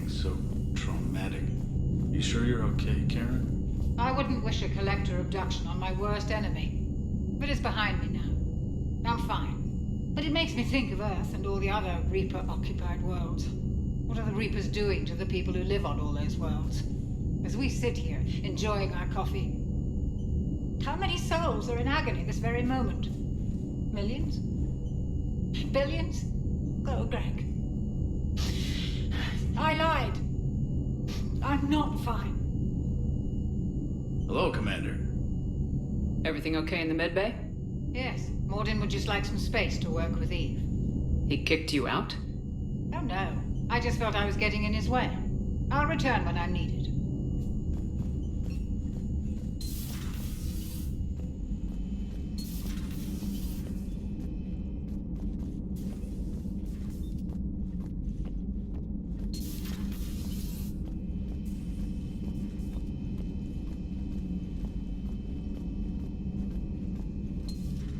So traumatic. You sure you're okay, Karen? I wouldn't wish a collector abduction on my worst enemy. But it's behind me now. I'm fine. But it makes me think of Earth and all the other Reaper-occupied worlds. What are the Reapers doing to the people who live on all those worlds? As we sit here, enjoying our coffee. How many souls are in agony this very moment? Millions? Billions? Oh, Greg. I lied. I'm not fine. Hello, Commander. Everything okay in the medbay? Yes, Mordin would just like some space to work with Eve. He kicked you out? Oh no, I just felt I was getting in his way. I'll return when I'm needed.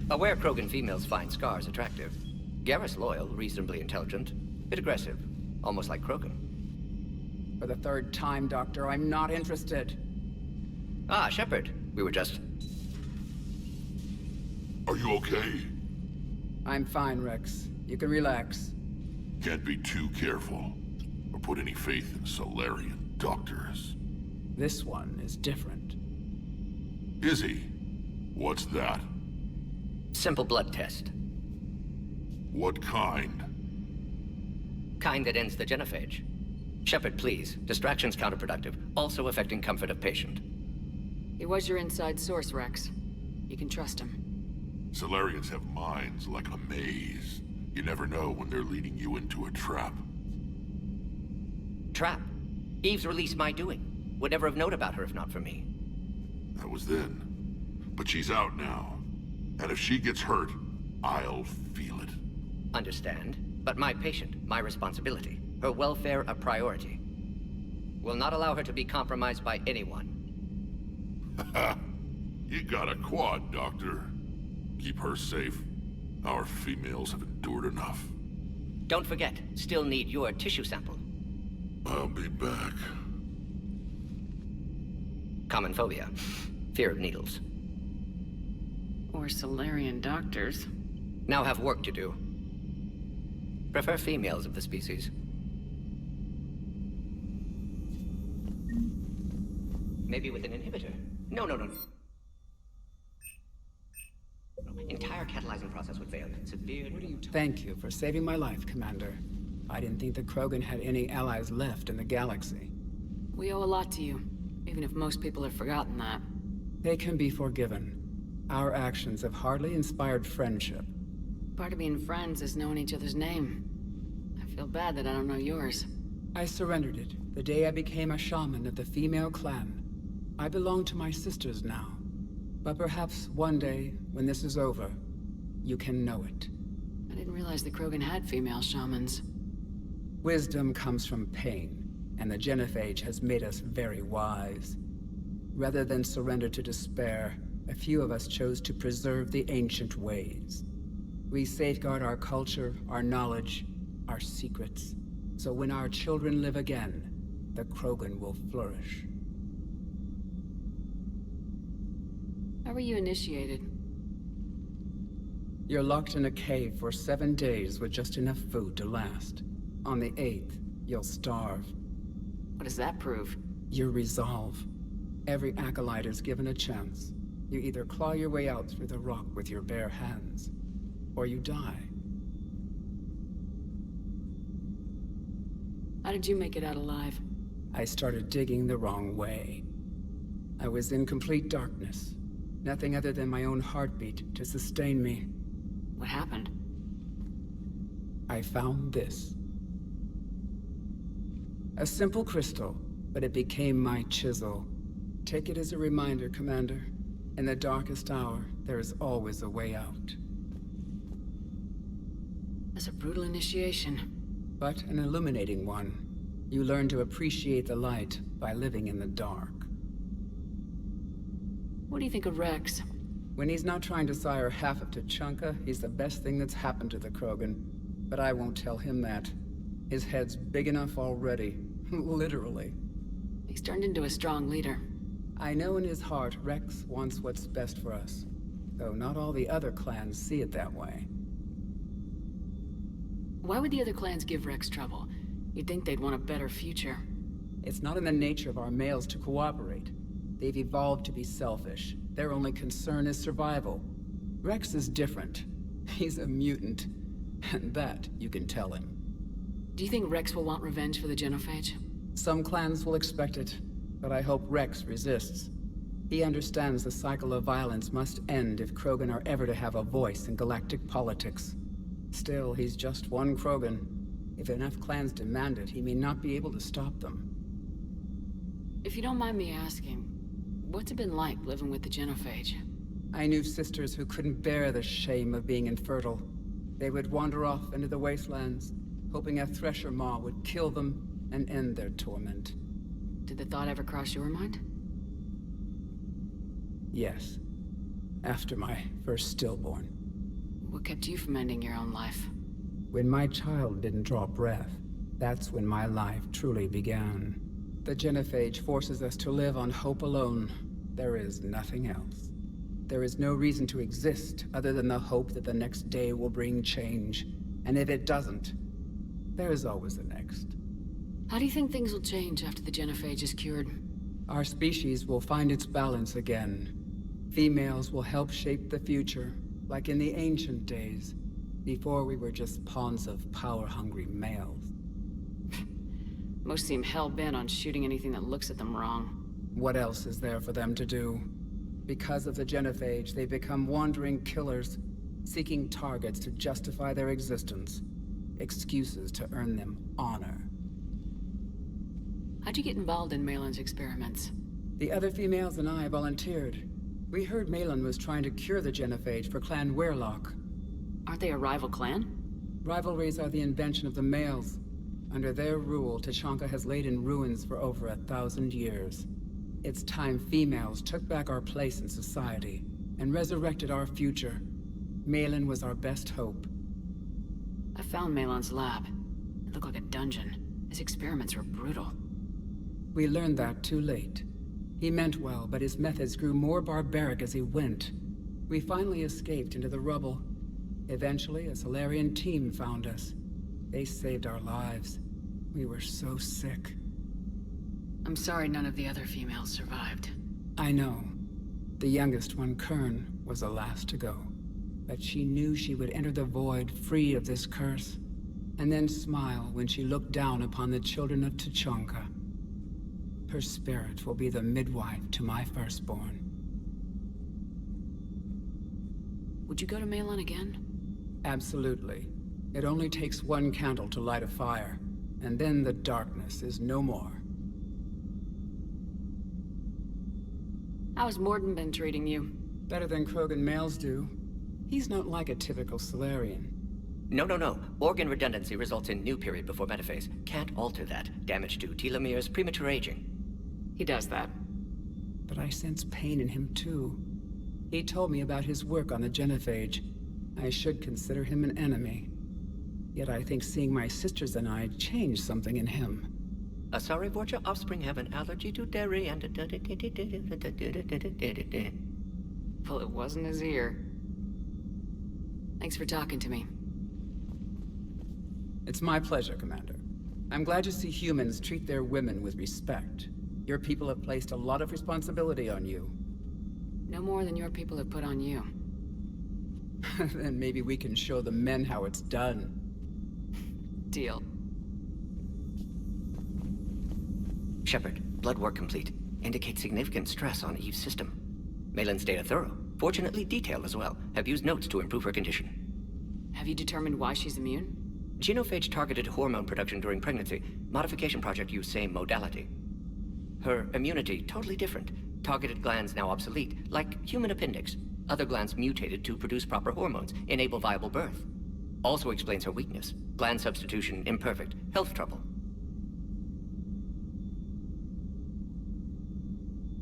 Aware Krogan females find scars attractive. Garrus loyal, reasonably intelligent, bit aggressive, almost like Krogan. For the third time, Doctor, I'm not interested. Ah, Shepard. We were just... Are you okay? I'm fine, Rex. You can relax. Can't be too careful, or put any faith in Solarian doctors. This one is different. Is he? What's that? Simple blood test. What kind? Kind that ends the genophage. Shepard, please. Distraction's counterproductive, also affecting comfort of patient. He was your inside source, Rex. You can trust him. Solarians have minds like a maze. You never know when they're leading you into a trap. Trap? Eve's release my doing. Would never have known about her if not for me. That was then. But she's out now. And if she gets hurt, I'll feel it. Understand. But my patient, my responsibility. Her welfare a priority. Will not allow her to be compromised by anyone. You got a quad, Doctor. Keep her safe. Our females have endured enough. Don't forget, still need your tissue sample. I'll be back. Common phobia. Fear of needles. Or Solarian doctors. Now have work to do. Prefer females of the species. Maybe with an inhibitor. No. Entire catalyzing process would fail. Severe... Thank you for saving my life, Commander. I didn't think the Krogan had any allies left in the galaxy. We owe a lot to you, even if most people have forgotten that. They can be forgiven. Our actions have hardly inspired friendship. Part of being friends is knowing each other's name. I feel bad that I don't know yours. I surrendered it the day I became a shaman of the female clan. I belong to my sisters now. But perhaps one day, when this is over, you can know it. I didn't realize the Krogan had female shamans. Wisdom comes from pain, and the genophage has made us very wise. Rather than surrender to despair, a few of us chose to preserve the ancient ways. We safeguard our culture, our knowledge, our secrets. So when our children live again, the Krogan will flourish. How were you initiated? You're locked in a cave for 7 days with just enough food to last. On the 8th, you'll starve. What does that prove? Your resolve. Every acolyte is given a chance. You either claw your way out through the rock with your bare hands, or you die. How did you make it out alive? I started digging the wrong way. I was in complete darkness. Nothing other than my own heartbeat to sustain me. What happened? I found this. A simple crystal, but it became my chisel. Take it as a reminder, Commander. In the darkest hour, there is always a way out. That's a brutal initiation. But an illuminating one. You learn to appreciate the light by living in the dark. What do you think of Rex? When he's not trying to sire half of Tuchanka, he's the best thing that's happened to the Krogan. But I won't tell him that. His head's big enough already. Literally. He's turned into a strong leader. I know in his heart Rex wants what's best for us. Though not all the other clans see it that way. Why would the other clans give Rex trouble? You'd think they'd want a better future. It's not in the nature of our males to cooperate. They've evolved to be selfish. Their only concern is survival. Rex is different. He's a mutant. And that you can tell him. Do you think Rex will want revenge for the Genophage? Some clans will expect it, but I hope Rex resists. He understands the cycle of violence must end if Krogan are ever to have a voice in galactic politics. Still, he's just one Krogan. If enough clans demand it, he may not be able to stop them. If you don't mind me asking, what's it been like living with the Genophage? I knew sisters who couldn't bear the shame of being infertile. They would wander off into the wastelands, hoping a Thresher Maw would kill them and end their torment. Did the thought ever cross your mind? Yes. After my first stillborn. What kept you from ending your own life? When my child didn't draw breath, that's when my life truly began. The Genophage forces us to live on hope alone. There is nothing else. There is no reason to exist other than the hope that the next day will bring change. And if it doesn't, there is always the next. How do you think things will change after the Genophage is cured? Our species will find its balance again. Females will help shape the future, like in the ancient days, before we were just pawns of power-hungry males. Most seem hell-bent on shooting anything that looks at them wrong. What else is there for them to do? Because of the Genophage, they become wandering killers, seeking targets to justify their existence. Excuses to earn them honor. How'd you get involved in Malin's experiments? The other females and I volunteered. We heard Malin was trying to cure the Genophage for Clan Weirlock. Aren't they a rival clan? Rivalries are the invention of the males. Under their rule, Tuchanka has laid in ruins for over 1,000 years. It's time females took back our place in society and resurrected our future. Malin was our best hope. I found Malin's lab. It looked like a dungeon. His experiments were brutal. We learned that too late. He meant well, but his methods grew more barbaric as he went. We finally escaped into the rubble. Eventually, a Solarian team found us. They saved our lives. We were so sick. I'm sorry none of the other females survived. I know. The youngest one, Kern, was the last to go. But she knew she would enter the void free of this curse, and then smile when she looked down upon the children of Tuchanka. Her spirit will be the midwife to my firstborn. Would you go to Malin again? Absolutely. It only takes one candle to light a fire, and then the darkness is no more. How's Morden been treating you? Better than Krogan males do. He's not like a typical Solarian. No. Organ redundancy results in new period before metaphase. Can't alter that. Damage to telomeres, premature aging. He does that. But I sense pain in him too. He told me about his work on the Genophage. I should consider him an enemy. Yet I think seeing my sisters and I changed something in him. Sorry, Vorcha offspring have an allergy to dairy and... Well, it wasn't his ear. Thanks for talking to me. It's my pleasure, Commander. I'm glad to see humans treat their women with respect. Your people have placed a lot of responsibility on you. No more than your people have put on you. Then maybe we can show the men how it's done. Deal. Shepard, blood work complete. Indicates significant stress on Eve's system. Malin's data thorough. Fortunately detailed as well. Have used notes to improve her condition. Have you determined why she's immune? Genophage targeted hormone production during pregnancy. Modification project used same modality. Her immunity, totally different. Targeted glands now obsolete, like human appendix. Other glands mutated to produce proper hormones, enable viable birth. Also explains her weakness. Gland substitution imperfect. Health trouble.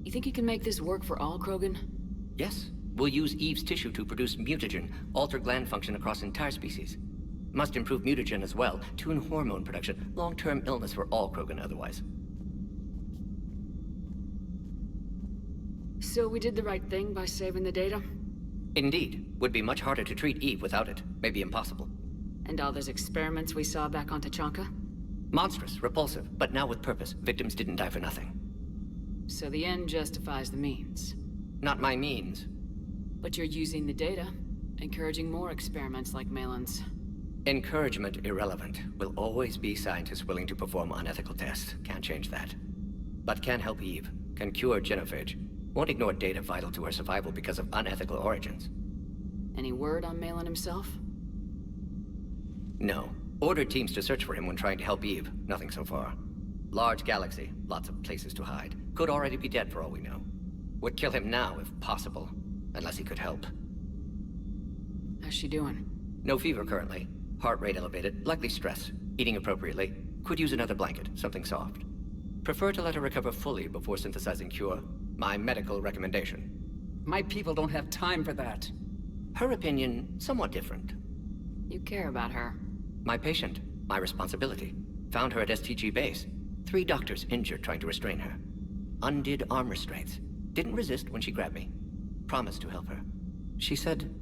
You think you can make this work for all Krogan? Yes. We'll use Eve's tissue to produce mutagen, alter gland function across entire species. Must improve mutagen as well, tune hormone production. Long-term illness for all Krogan otherwise. So we did the right thing by saving the data? Indeed. Would be much harder to treat Eve without it. Maybe impossible. And all those experiments we saw back on Tachanka? Monstrous, repulsive, but now with purpose. Victims didn't die for nothing. So the end justifies the means. Not my means. But you're using the data, encouraging more experiments like Malin's. Encouragement irrelevant. Will always be scientists willing to perform unethical tests. Can't change that. But can help Eve. Can cure genophage. Won't ignore data vital to her survival because of unethical origins. Any word on Malin himself? No. Ordered teams to search for him when trying to help Eve. Nothing so far. Large galaxy. Lots of places to hide. Could already be dead for all we know. Would kill him now if possible. Unless he could help. How's she doing? No fever currently. Heart rate elevated. Likely stress. Eating appropriately. Could use another blanket. Something soft. Prefer to let her recover fully before synthesizing cure. My medical recommendation. My people don't have time for that. Her opinion, somewhat different. You care about her. My patient. My responsibility. Found her at STG base. 3 doctors injured trying to restrain her. Undid arm restraints. Didn't resist when she grabbed me. Promised to help her. She said,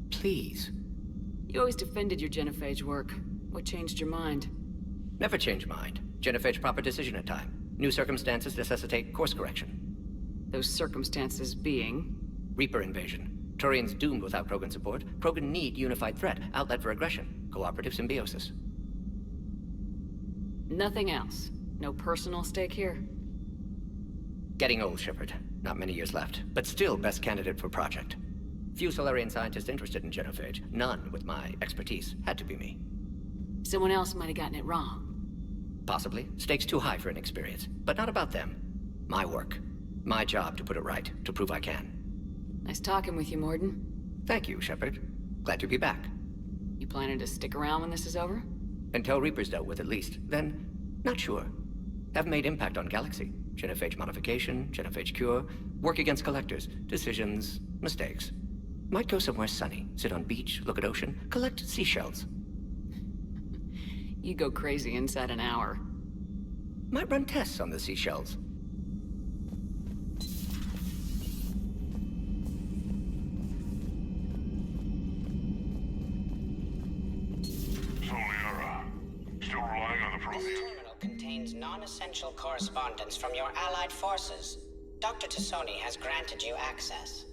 please. You always defended your genophage work. What changed your mind? Never change mind. Genophage proper decision at time. New circumstances necessitate course correction. Those circumstances being? Reaper invasion. Turians doomed without Krogan support. Krogan need unified threat. Outlet for aggression. Cooperative symbiosis. Nothing else? No personal stake here? Getting old, Shepard. Not many years left. But still best candidate for project. Few Solarian scientists interested in genophage. None with my expertise. Had to be me. Someone else might have gotten it wrong. Possibly. Stakes too high for inexperience. But not about them. My work. My job to put it right. To prove I can. Nice talking with you, Morden. Thank you, Shepard. Glad to be back. You planning to stick around when this is over? Until Reaper's dealt with at least. Then, not sure. Have made impact on Galaxy. Genophage modification, genophage cure, work against collectors, decisions, mistakes. Might go somewhere sunny, sit on beach, look at ocean, collect seashells. You go crazy inside an hour. Might run tests on the seashells. Soliera. Still relying on the This Prothean? terminal contains non-essential correspondence from your allied forces. Dr. Tassoni has granted you access.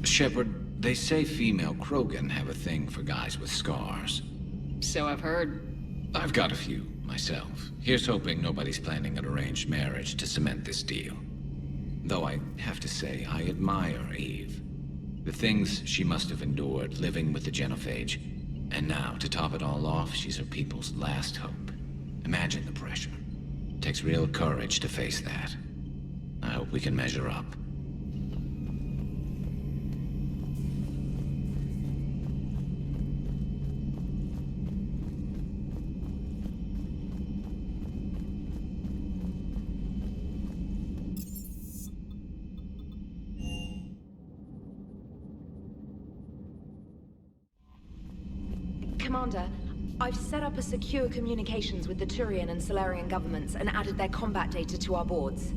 Shepard, they say female Krogan have a thing for guys with scars. So I've heard. I've got a few, myself. Here's hoping nobody's planning an arranged marriage to cement this deal. Though I have to say, I admire Eve. The things she must have endured living with the genophage. And now, to top it all off, she's her people's last hope. Imagine the pressure. Takes real courage to face that. I hope we can measure up. Commander, I've set up a secure communications with the Turian and Solarian governments and added their combat data to our boards.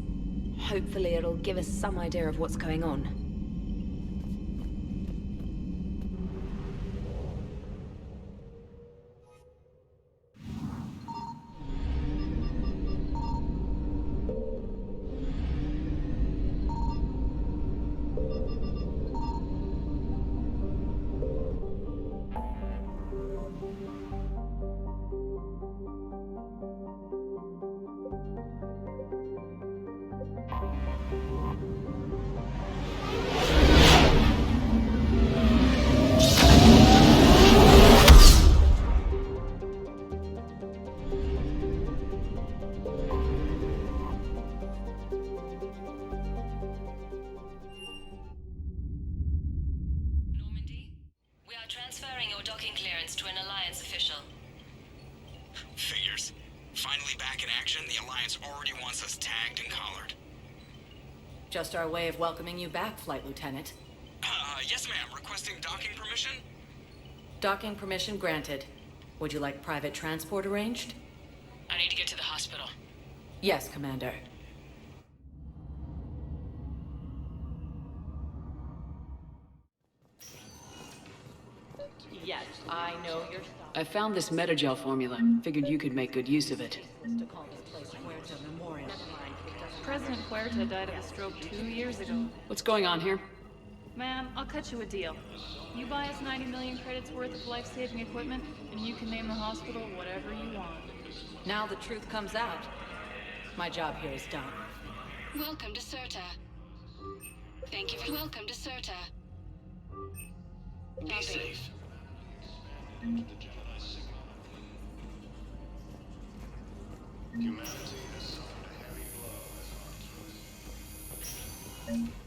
Hopefully it'll give us some idea of what's going on. Transferring your docking clearance to an Alliance official. Figures. Finally back in action, the Alliance already wants us tagged and collared. Just our way of welcoming you back, Flight Lieutenant. Yes ma'am. Requesting docking permission? Docking permission granted. Would you like private transport arranged? I need to get to the hospital. Yes, Commander. Yes, I know you're... I found this metagel formula. Figured you could make good use of it. President Huerta died of a stroke 2 years ago. What's going on here? Ma'am, I'll cut you a deal. You buy us 90 million credits worth of life-saving equipment, and you can name the hospital whatever you want. Now the truth comes out. My job here is done. Welcome to Serta. Thank you for welcome to Serta. Be safe.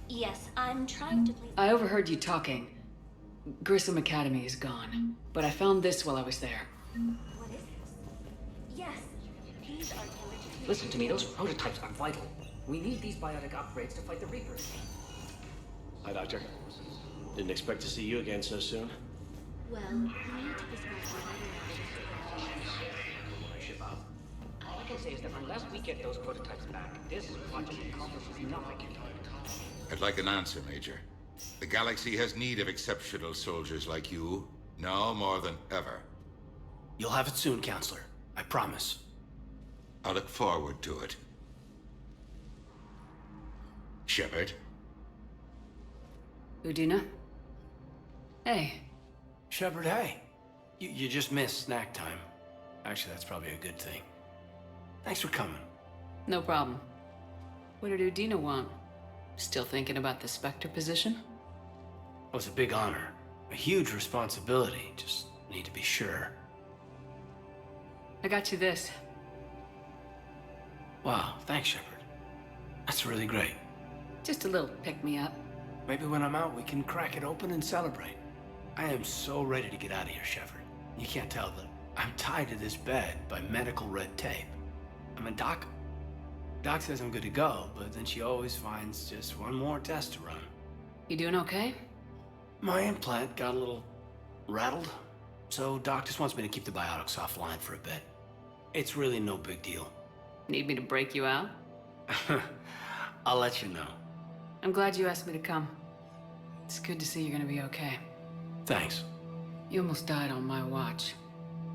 Yes, I'm trying to please... I overheard you talking. Grissom Academy is gone, but I found this while I was there. What is this? Yes, these are... Listen to me, those prototypes are vital. We need these biotic upgrades to fight the Reapers. Hi, Doctor. Didn't expect to see you again so soon. Well, we need to discuss Ship out. All I can say is that unless we get those prototypes back, this project accomplishes nothing. I'd like an answer, Major. The galaxy has need of exceptional soldiers like you, now more than ever. You'll have it soon, Counselor. I promise. I look forward to it. Shepard? Udina? Hey. Shepard, hey. You just missed snack time. Actually, that's probably a good thing. Thanks for coming. No problem. What did Udina want? Still thinking about the Spectre position? Well, it's a big honor. A huge responsibility. Just need to be sure. I got you this. Wow, thanks, Shepard. That's really great. Just a little pick-me-up. Maybe when I'm out, we can crack it open and celebrate. I am so ready to get out of here, Shepard. You can't tell that I'm tied to this bed by medical red tape. I mean, Doc says I'm good to go, but then she always finds just one more test to run. You doing okay? My implant got a little rattled, so Doc just wants me to keep the biotics offline for a bit. It's really no big deal. Need me to break you out? I'll let you know. I'm glad you asked me to come. It's good to see you're gonna be okay. Thanks. You almost died on my watch.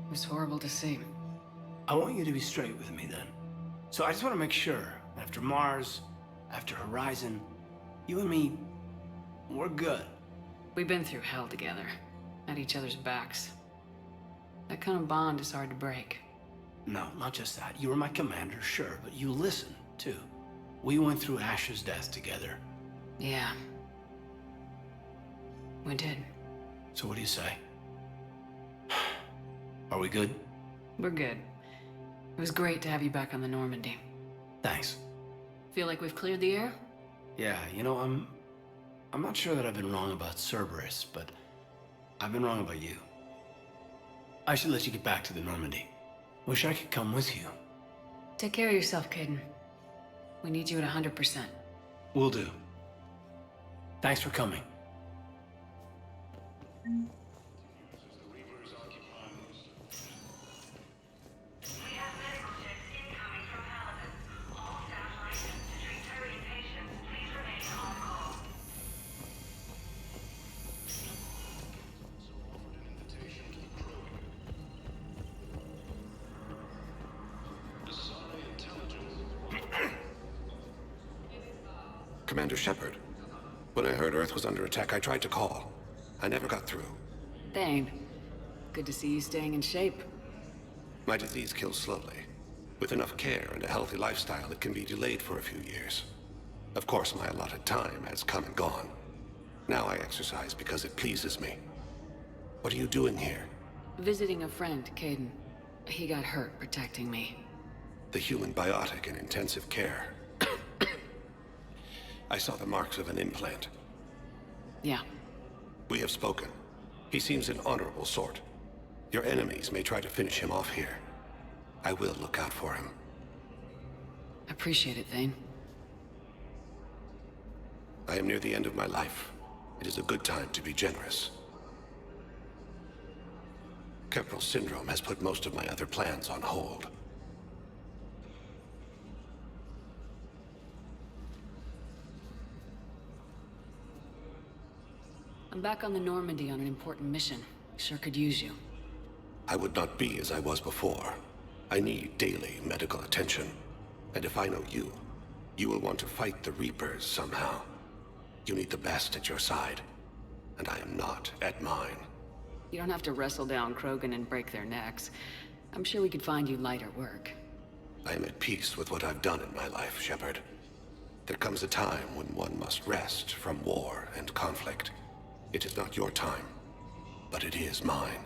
It was horrible to see. I want you to be straight with me then. So I just want to make sure, after Mars, after Horizon, you and me, we're good. We've been through hell together, at each other's backs. That kind of bond is hard to break. No, not just that. You were my commander, sure, but you listened, too. We went through Ash's death together. Yeah. We did. So what do you say? Are we good? We're good. It was great to have you back on the Normandy. Thanks. Feel like we've cleared the air? Yeah, you know, I'm not sure that I've been wrong about Cerberus, but I've been wrong about you. I should let you get back to the Normandy. Wish I could come with you. Take care of yourself, Caden. We need you at 100%. Will do. Thanks for coming. Commander Shepard. When I heard Earth was under attack, I tried to call. I never got through. Thane, good to see you staying in shape. My disease kills slowly. With enough care and a healthy lifestyle, it can be delayed for a few years. Of course, my allotted time has come and gone. Now I exercise because it pleases me. What are you doing here? Visiting a friend, Caden. He got hurt protecting me. The human biotic in intensive care. I saw the marks of an implant. Yeah. We have spoken. He seems an honorable sort. Your enemies may try to finish him off here. I will look out for him. Appreciate it, Thane. I am near the end of my life. It is a good time to be generous. Kepral syndrome has put most of my other plans on hold. I'm back on the Normandy on an important mission. Sure could use you. I would not be as I was before. I need daily medical attention. And if I know you, you will want to fight the Reapers somehow. You need the best at your side, and I am not at mine. You don't have to wrestle down Krogan and break their necks. I'm sure we could find you lighter work. I am at peace with what I've done in my life, Shepard. There comes a time when one must rest from war and conflict. It is not your time, but it is mine.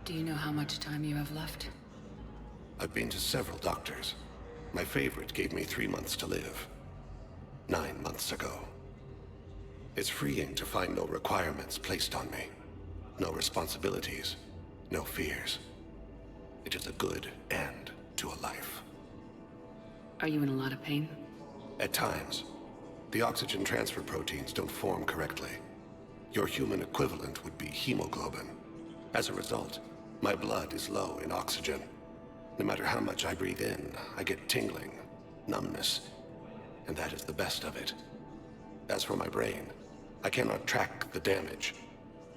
Do you know how much time you have left? I've been to several doctors. My favorite gave me 3 months to live. 9 months ago. It's freeing to find no requirements placed on me. No responsibilities, no fears. It is a good end to a life. Are you in a lot of pain? At times. The oxygen transfer proteins don't form correctly. Your human equivalent would be hemoglobin. As a result, my blood is low in oxygen. No matter how much I breathe in, I get tingling, numbness, and that is the best of it. As for my brain, I cannot track the damage.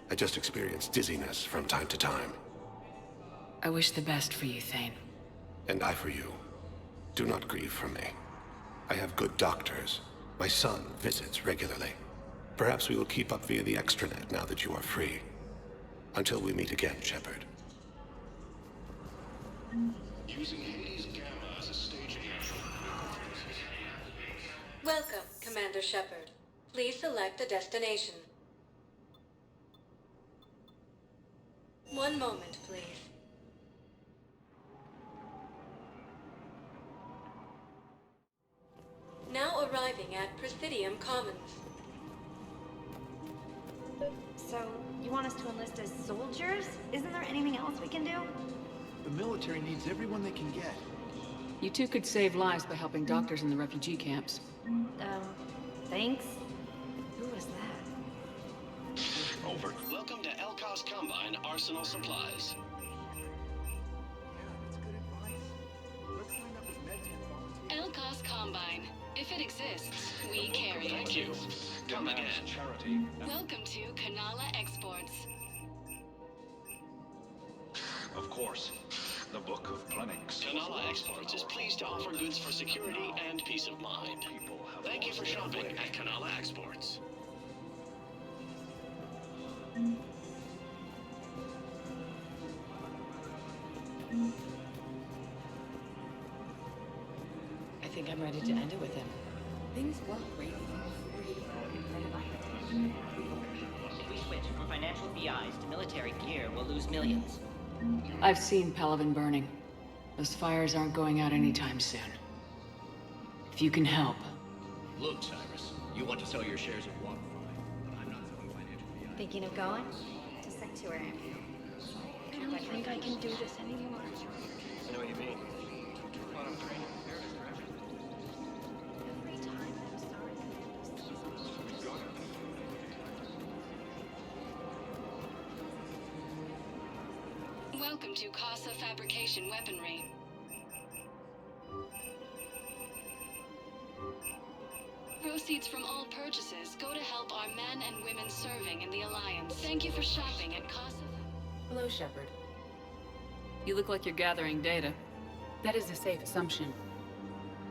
I just experience dizziness from time to time. I wish the best for you, Thane. And I for you. Do not grieve for me. I have good doctors. My son visits regularly. Perhaps we will keep up via the extranet now that you are free. Until we meet again, Shepard. Using Hades Gamma as a staging area. Welcome, Commander Shepard. Please select a destination. One moment, please. Now arriving at Presidium Commons. So, you want us to enlist as soldiers? Isn't there anything else we can do? The military needs everyone they can get. You two could save lives by helping doctors in the refugee camps. Thanks. Who was that? Over. Welcome to Elkos Combine Arsenal Supplies. Elkos Combine. If it exists, we carry it. Thank you. Come again. Charity. Welcome to Kanala Exports. Of course. The Book of Plenix. Kanala Exports is pleased to offer goods for security and peace of mind. Thank you for shopping at Kanala Exports. I think I'm ready to end it with him. Things weren't great. If we switch from financial BIs to military gear, we'll lose millions. I've seen Palaven burning. Those fires aren't going out anytime soon. If you can help. Look, Cyrus, you want to sell your shares at one fine, but I'm not selling financial BIs. Thinking of going? To Sanctuary. I don't think I can do this anymore. I know what you mean. Well, I'm training. Every time I'm sorry. Welcome to Casa Fabrication Weaponry. Proceeds from all purchases go to help our men and women serving in the Alliance. Thank you for shopping at Casa. Hello, Shepard. You look like you're gathering data. That is a safe assumption.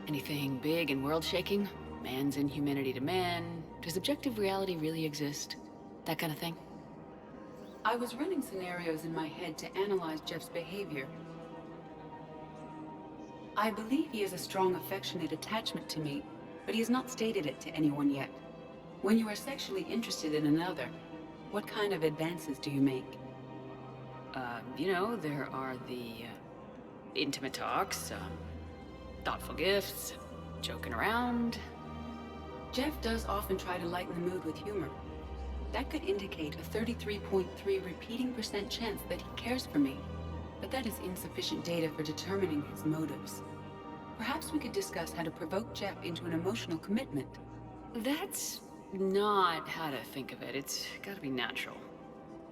Anything big and world-shaking? Man's inhumanity to man. Does objective reality really exist? That kind of thing. I was running scenarios in my head to analyze Jeff's behavior. I believe he has a strong affectionate attachment to me, but he has not stated it to anyone yet. When you are sexually interested in another, what kind of advances do you make? You know, there are the intimate talks, thoughtful gifts, joking around. Jeff does often try to lighten the mood with humor. That could indicate a 33.3 repeating % chance that he cares for me. But that is insufficient data for determining his motives. Perhaps we could discuss how to provoke Jeff into an emotional commitment. That's not how to think of it. It's gotta be natural.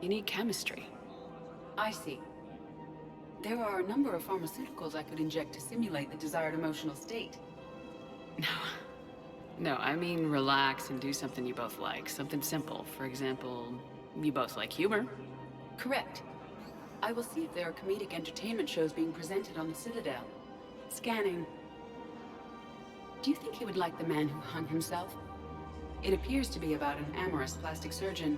You need chemistry. I see. There are a number of pharmaceuticals I could inject to simulate the desired emotional state. No, I mean relax and do something you both like. Something simple. For example, you both like humor. Correct. I will see if there are comedic entertainment shows being presented on the Citadel. Scanning. Do you think he would like The Man Who Hung Himself? It appears to be about an amorous plastic surgeon.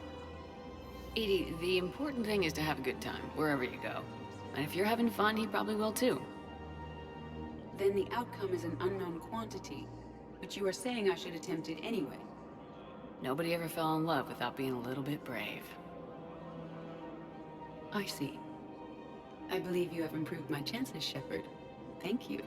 Edie, the important thing is to have a good time, wherever you go. And if you're having fun, he probably will too. Then the outcome is an unknown quantity. But you are saying I should attempt it anyway. Nobody ever fell in love without being a little bit brave. I see. I believe you have improved my chances, Shepard. Thank you.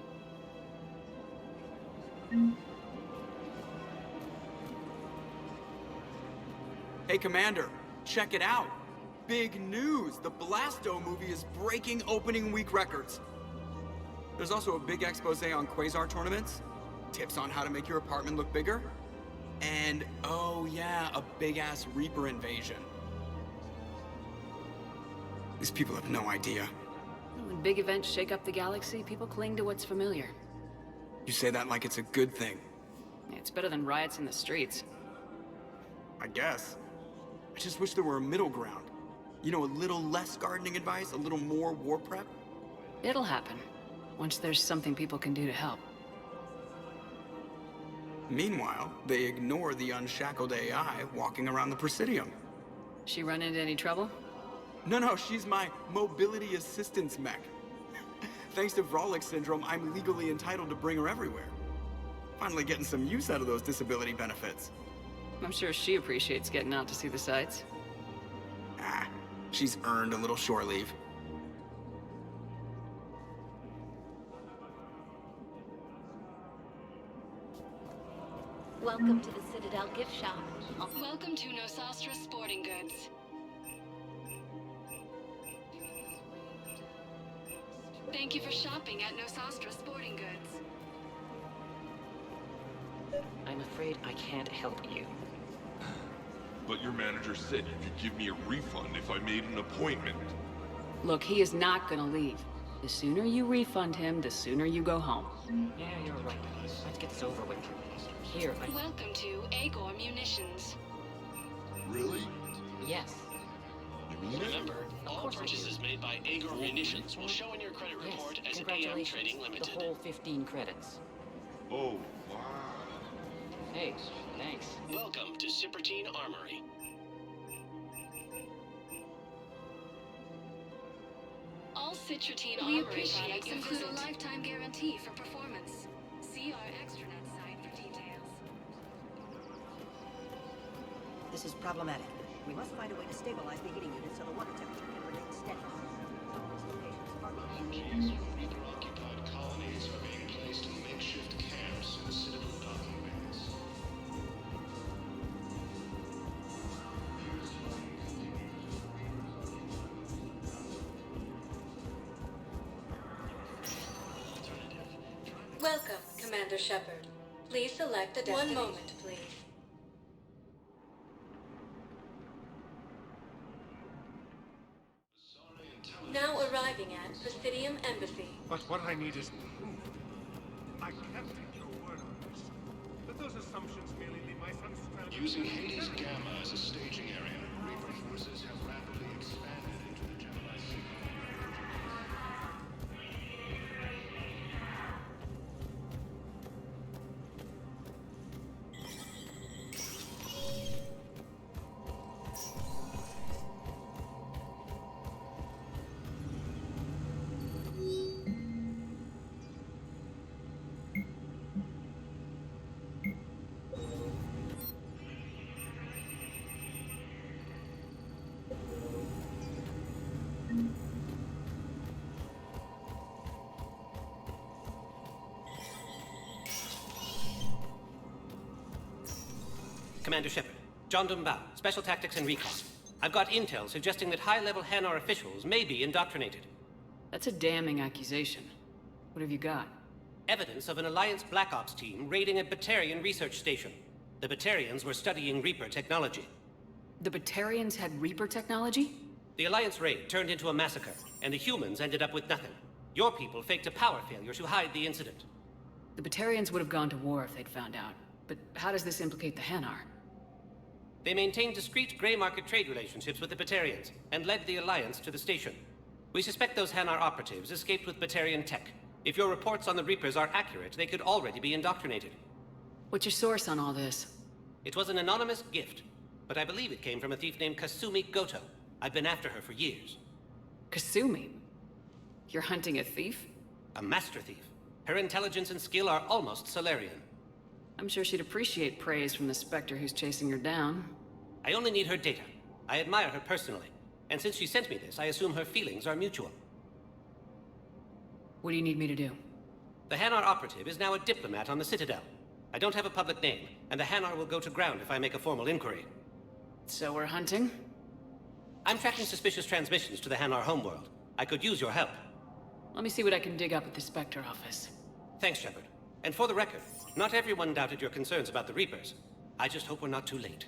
Hey, Commander, check it out. Big news! The Blasto movie is breaking opening week records. There's also a big expose on Quasar tournaments, tips on how to make your apartment look bigger, and, oh yeah, a big-ass Reaper invasion. These people have no idea. When big events shake up the galaxy, people cling to what's familiar. You say that like it's a good thing. It's better than riots in the streets. I guess. I just wish there were a middle ground. You know, a little less gardening advice, a little more war prep. It'll happen, once there's something people can do to help. Meanwhile, they ignore the unshackled AI walking around the Presidium. She run into any trouble? No, she's my mobility assistance mech. Thanks to Vrolic syndrome, I'm legally entitled to bring her everywhere. Finally getting some use out of those disability benefits. I'm sure she appreciates getting out to see the sights. Ah, she's earned a little shore leave. Welcome to the Citadel gift shop. Welcome to Nosastra Sporting Goods. Thank you for shopping at Nosastra Sporting Goods. I'm afraid I can't help you. But your manager said you could give me a refund if I made an appointment. Look, he is not gonna leave. The sooner you refund him, the sooner you go home. Yeah, you're right. Let's get this over with. Here, Welcome to Agor Munitions. Really? Yes. You mean Remember, all purchases made by Agor Munitions will show in your credit report as AM Congratulations. Trading Limited. The whole 15 credits. Oh, wow. Hey, thanks. Welcome to Sippertine Armory. All Citratine We Armory appreciate products your include a visit. lifetime guarantee for performance. See our extranet site for details. This is problematic. We must find a way to stabilize the heating unit so the water temperature can remain steady. Keys from other occupied colonies are being placed in makeshift camps in the Citadel docking bays. Welcome, Commander Shepard. Please select a destination. 1 moment, please. Now arriving at Presidium Embassy. But what I need is... I can't take your word on this. But those assumptions merely leave my son's stranded... Using Hades Gamma as a staging area, Reaper forces have rapidly expanded into the Gemini Sea. Commander Shepard. John Dumbao, Special Tactics and Recon. I've got intel suggesting that high-level Hanar officials may be indoctrinated. That's a damning accusation. What have you got? Evidence of an Alliance Black Ops team raiding a Batarian research station. The Batarians were studying Reaper technology. The Batarians had Reaper technology? The Alliance raid turned into a massacre, and the humans ended up with nothing. Your people faked a power failure to hide the incident. The Batarians would have gone to war if they'd found out. But how does this implicate the Hanar? They maintained discreet gray market trade relationships with the Batarians, and led the Alliance to the station. We suspect those Hanar operatives escaped with Batarian tech. If your reports on the Reapers are accurate, they could already be indoctrinated. What's your source on all this? It was an anonymous gift, but I believe it came from a thief named Kasumi Goto. I've been after her for years. Kasumi? You're hunting a thief? A master thief. Her intelligence and skill are almost Solarian. I'm sure she'd appreciate praise from the Spectre who's chasing her down. I only need her data. I admire her personally. And since she sent me this, I assume her feelings are mutual. What do you need me to do? The Hanar operative is now a diplomat on the Citadel. I don't have a public name, and the Hanar will go to ground if I make a formal inquiry. So we're hunting? I'm tracking suspicious transmissions to the Hanar homeworld. I could use your help. Let me see what I can dig up at the Spectre office. Thanks, Shepard. And for the record, not everyone doubted your concerns about the Reapers. I just hope we're not too late.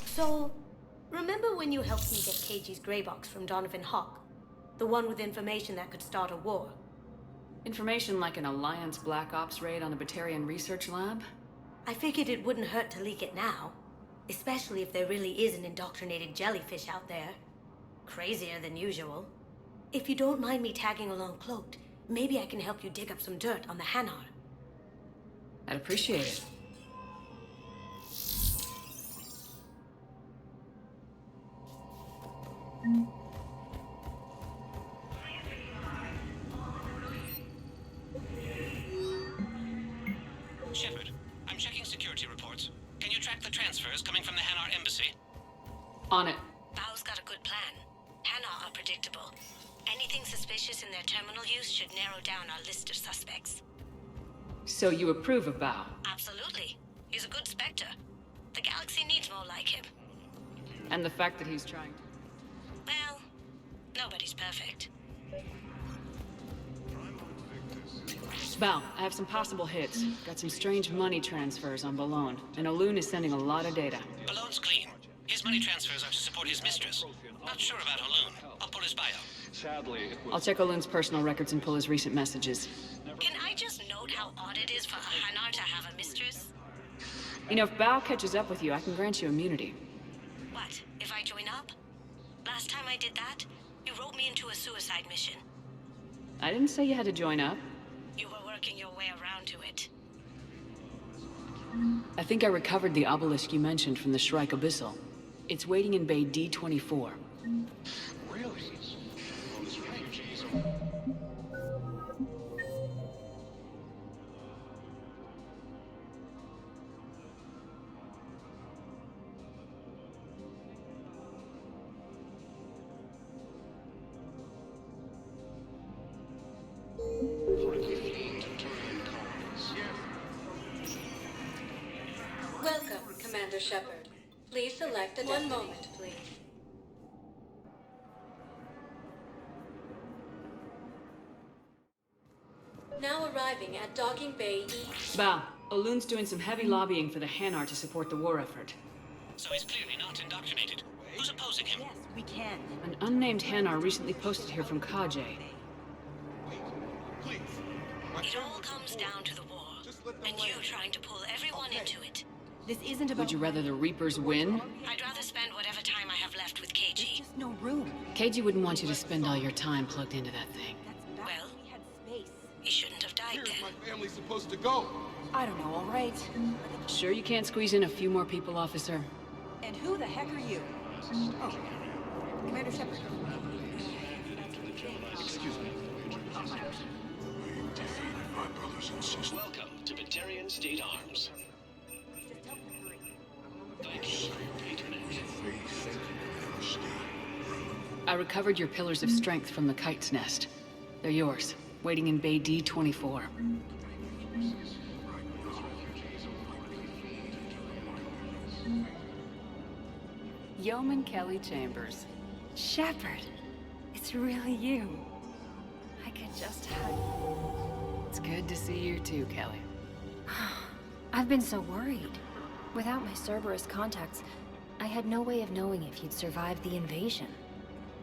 So, remember when you helped me get KG's grey box from Donovan Hawk? The one with information that could start a war? Information like an Alliance Black Ops raid on a Batarian research lab? I figured it wouldn't hurt to leak it now. Especially if there really is an indoctrinated jellyfish out there. Crazier than usual. If you don't mind me tagging along cloaked, maybe I can help you dig up some dirt on the Hanar. I'd appreciate it. Shepard, I'm checking security reports. Can you track the transfers coming from the Hanar embassy? On it. Bao's got a good plan. Hanar are predictable. Anything suspicious in their terminal use should narrow down our list of suspects. So you approve of Bao? Absolutely. He's a good Spectre. The galaxy needs more like him. And the fact that he's trying to... Well, nobody's perfect. Bao, I have some possible hits. Got some strange money transfers on Balone, and Alun is sending a lot of data. Balone's clean. His money transfers are to support his mistress. Not sure about Alun. I'll pull his bio. Sadly, I'll check Alun's personal records and pull his recent messages. Can I just note how odd it is for a Hanar to have a mistress? You know, if Bao catches up with you, I can grant you immunity. What, if I join up? Last time I did that, you wrote me into a suicide mission. I didn't say you had to join up. You were working your way around to it. I think I recovered the obelisk you mentioned from the Shrike Abyssal. It's waiting in Bay D-24. Really? Welcome, Commander Shepard. Please select a destiny. 1 moment, please. Now arriving at Docking Bay E. Bao, Alun's doing some heavy lobbying for the Hanar to support the war effort. So he's clearly not indoctrinated. Who's opposing him? Yes, we can. An unnamed Hanar recently posted here from Kajay. It all comes down to the war, and you trying to pull everyone into it. This isn't about... Would you rather the Reapers win? I'd rather spend whatever time I have left with KG. There's just no room. KG wouldn't want you to spend all your time plugged into that thing. Well, We had space. he shouldn't have died Where's then. my family supposed to go? I don't know, all right. Sure you can't squeeze in a few more people, officer? And who the heck are you? Oh, Commander Shepard. Excuse me. My brothers and sisters. Welcome to Batarian State Arms. Thank you for your patronage. I recovered your pillars of strength from the kite's nest. They're yours. waiting in Bay D-24. Yeoman Kelly Chambers. Shepard, it's really you. I could just hug. It's good to see you too, Kelly. I've been so worried. Without my Cerberus contacts, I had no way of knowing if you'd survived the invasion.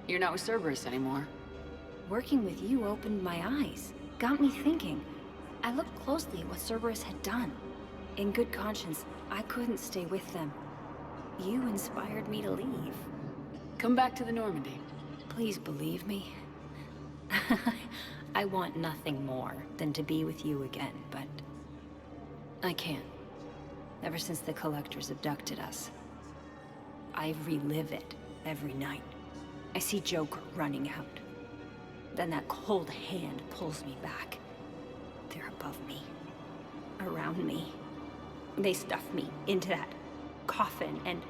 You're not with Cerberus anymore. Working with you opened my eyes, got me thinking. I looked closely at what Cerberus had done. In good conscience, I couldn't stay with them. You inspired me to leave. Come back to the Normandy. Please believe me. I want nothing more than to be with you again, but I can't. Ever since the Collectors abducted us, I relive it every night. I see Joker running out. Then that cold hand pulls me back. They're above me, around me. They stuff me into that coffin, and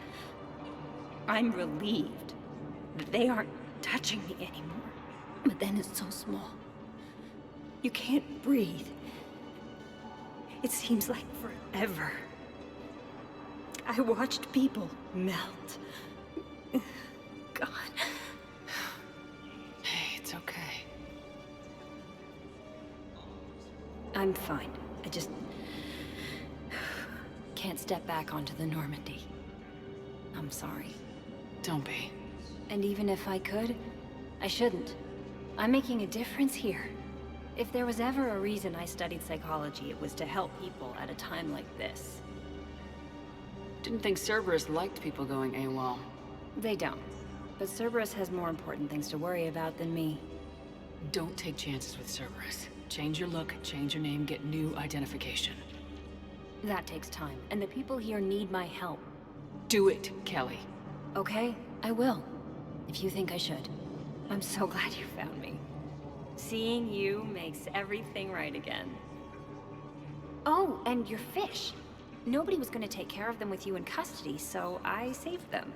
I'm relieved that they aren't touching me anymore. But then it's so small. You can't breathe. It seems like forever. I watched people melt. God. Hey, it's okay. I'm fine. I just can't step back onto the Normandy. I'm sorry. Don't be. And even if I could, I shouldn't. I'm making a difference here. If there was ever a reason I studied psychology, it was to help people at a time like this. Didn't think Cerberus liked people going AWOL. They don't. But Cerberus has more important things to worry about than me. Don't take chances with Cerberus. Change your look, change your name, get new identification. That takes time, and the people here need my help. Do it, Kelly. Okay, I will. If you think I should. I'm so glad you found me. Seeing you makes everything right again. Oh, and your fish. Nobody was going to take care of them with you in custody, so I saved them.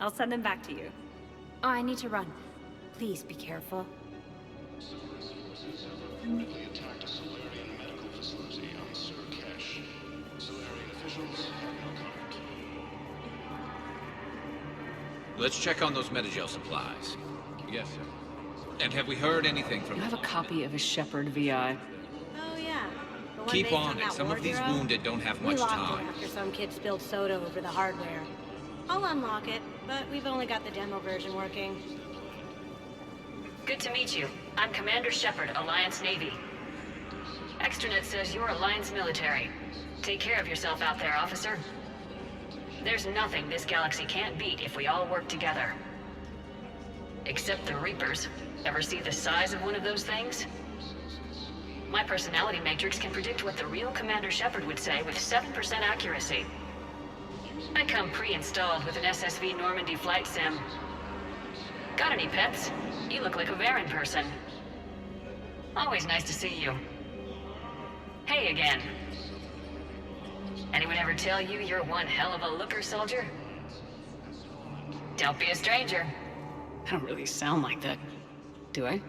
I'll send them back to you. Oh, I need to run. Please be careful. Reportedly attacked a Solarian medical facility on Surcash. Solarian officials have no comment. Let's check on those Metagel supplies. Yes, sir. And have we heard anything from... You have a copy of a Shepard VI. Oh, yeah. The one Keep based on it. that Some of these wardrobe? wounded don't have We much locked time. it after some kid spilled soda over the hardware. I'll unlock it, but we've only got the demo version working. Good to meet you. I'm Commander Shepard, Alliance Navy. Extranet says you're Alliance military. Take care of yourself out there, officer. There's nothing this galaxy can't beat if we all work together. Except the Reapers. Ever see the size of one of those things? My personality matrix can predict what the real Commander Shepard would say with 7% accuracy. I come pre-installed with an SSV Normandy flight sim. Got any pets? You look like a Varan person. Always nice to see you. Hey again. Anyone ever tell you you're one hell of a looker, soldier? Don't be a stranger. I don't really sound like that, do I?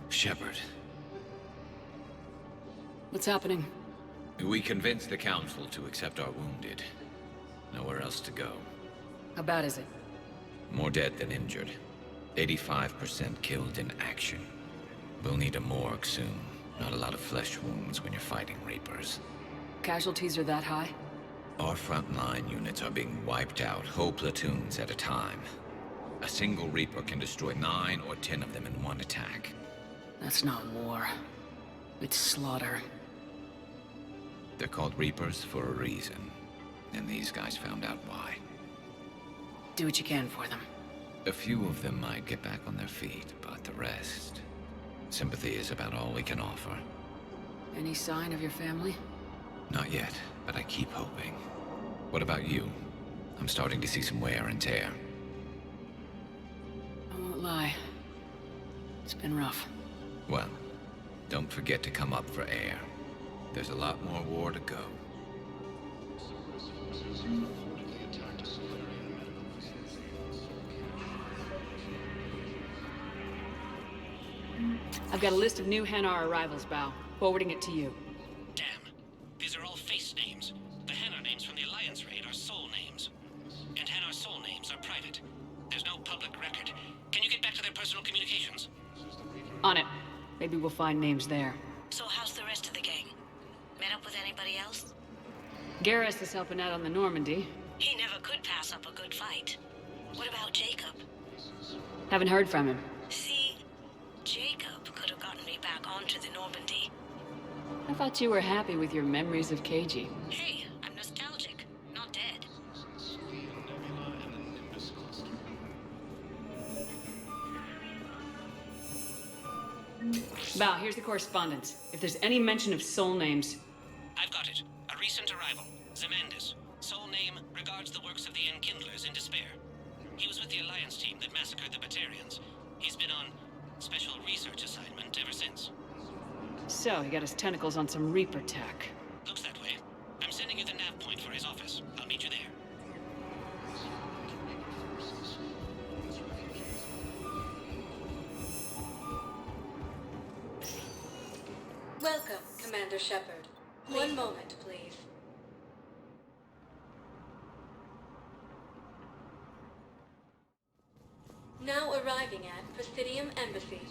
Shepard, What's happening? we convinced the Council to accept our wounded. Nowhere else to go. How bad is it? More dead than injured. 85% killed in action. We'll need a morgue soon. Not a lot of flesh wounds when you're fighting Reapers. Casualties are that high? Our frontline units are being wiped out, whole platoons at a time. A single Reaper can destroy 9 or 10 of them in one attack. That's not war. It's slaughter. They're called Reapers for a reason. And these guys found out why. Do what you can for them. A few of them might get back on their feet, but the rest... Sympathy is about all we can offer. Any sign of your family? Not yet, but I keep hoping. What about you? I'm starting to see some wear and tear. I won't lie. It's been rough. Well, don't forget to come up for air. There's a lot more war to go. got a list of new Hanar arrivals, Bao. Forwarding it to you. Damn. These are all face names. The Hanar names from the Alliance raid are soul names. And Hanar soul names are private. There's no public record. Can you get back to their personal communications? On it. Maybe we'll find names there. So how's the rest of the gang? Met up with anybody else? Garrus is helping out on the Normandy. He never could pass up a good fight. What about Jacob? Haven't heard from him. See, Jacob could have gotten me back onto the Normandy. I thought you were happy with your memories of KG. Hey, I'm nostalgic, not dead. Bao, here's the correspondence. If there's any mention of soul names... I've got it. A recent arrival. Zemandis. Soul name regards the works of the Enkindlers in despair. He was with the Alliance team that massacred the Batarians. He's been on special research assignment ever since. So, he got his tentacles on some Reaper tech. Looks that way. I'm sending you the nav point for his office. I'll meet you there. Welcome, Commander Shepard. One moment, please. Now arriving at Presidium Embassy.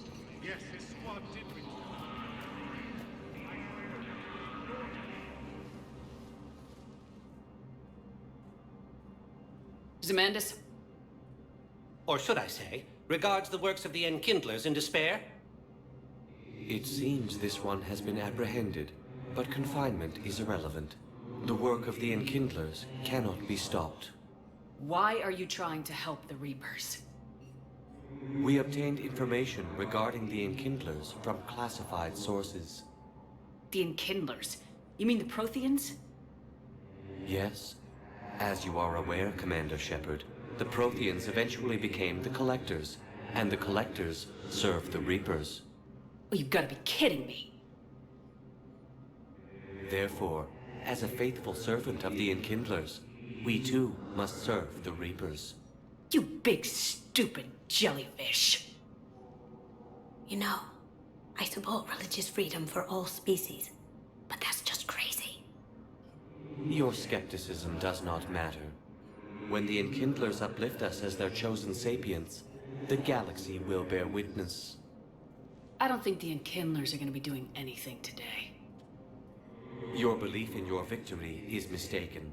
Yes, this squad did reach. Zemandis? Or should I say, regards the works of the Enkindlers in despair? It seems this one has been apprehended, but confinement is irrelevant. The work of the Enkindlers cannot be stopped. Why are you trying to help the Reapers? We obtained information regarding the Enkindlers from classified sources. The Enkindlers? You mean the Protheans? Yes. As you are aware, Commander Shepard, the Protheans eventually became the Collectors, and the Collectors served the Reapers. Oh, you've got to be kidding me. Therefore, as a faithful servant of the Enkindlers, we too must serve the Reapers. You big, stupid jellyfish. You know, I support religious freedom for all species, but that's just crazy. Your skepticism does not matter. When the Enkindlers uplift us as their chosen sapients, the galaxy will bear witness. I don't think the Enkindlers are going to be doing anything today. Your belief in your victory is mistaken.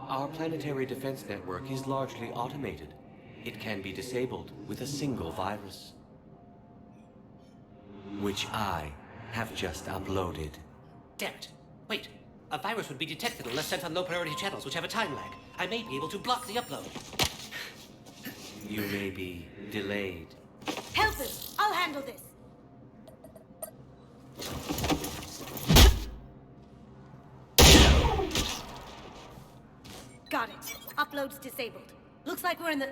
Our planetary defense network is largely automated. It can be disabled with a single virus, which I have just uploaded. Damn it. Wait. A virus would be detected unless sent on low-priority channels, which have a time lag. I may be able to block the upload. You may be delayed. Help him! I'll handle this! Got it. Upload's disabled. Looks like we're in the...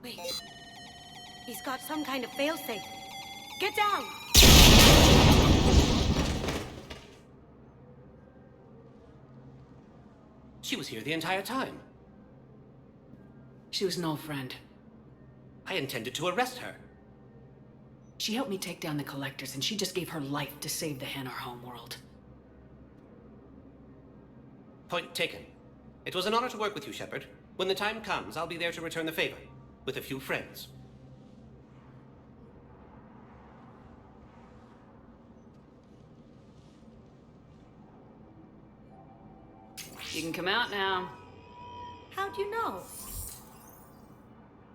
Wait. He's got some kind of failsafe. Get down! She was here the entire time. She was an old friend. I intended to arrest her. She helped me take down the Collectors, and she just gave her life to save the Hanar homeworld. Point taken. It was an honor to work with you, Shepard. When the time comes, I'll be there to return the favor. With a few friends. You can come out now. How'd you know?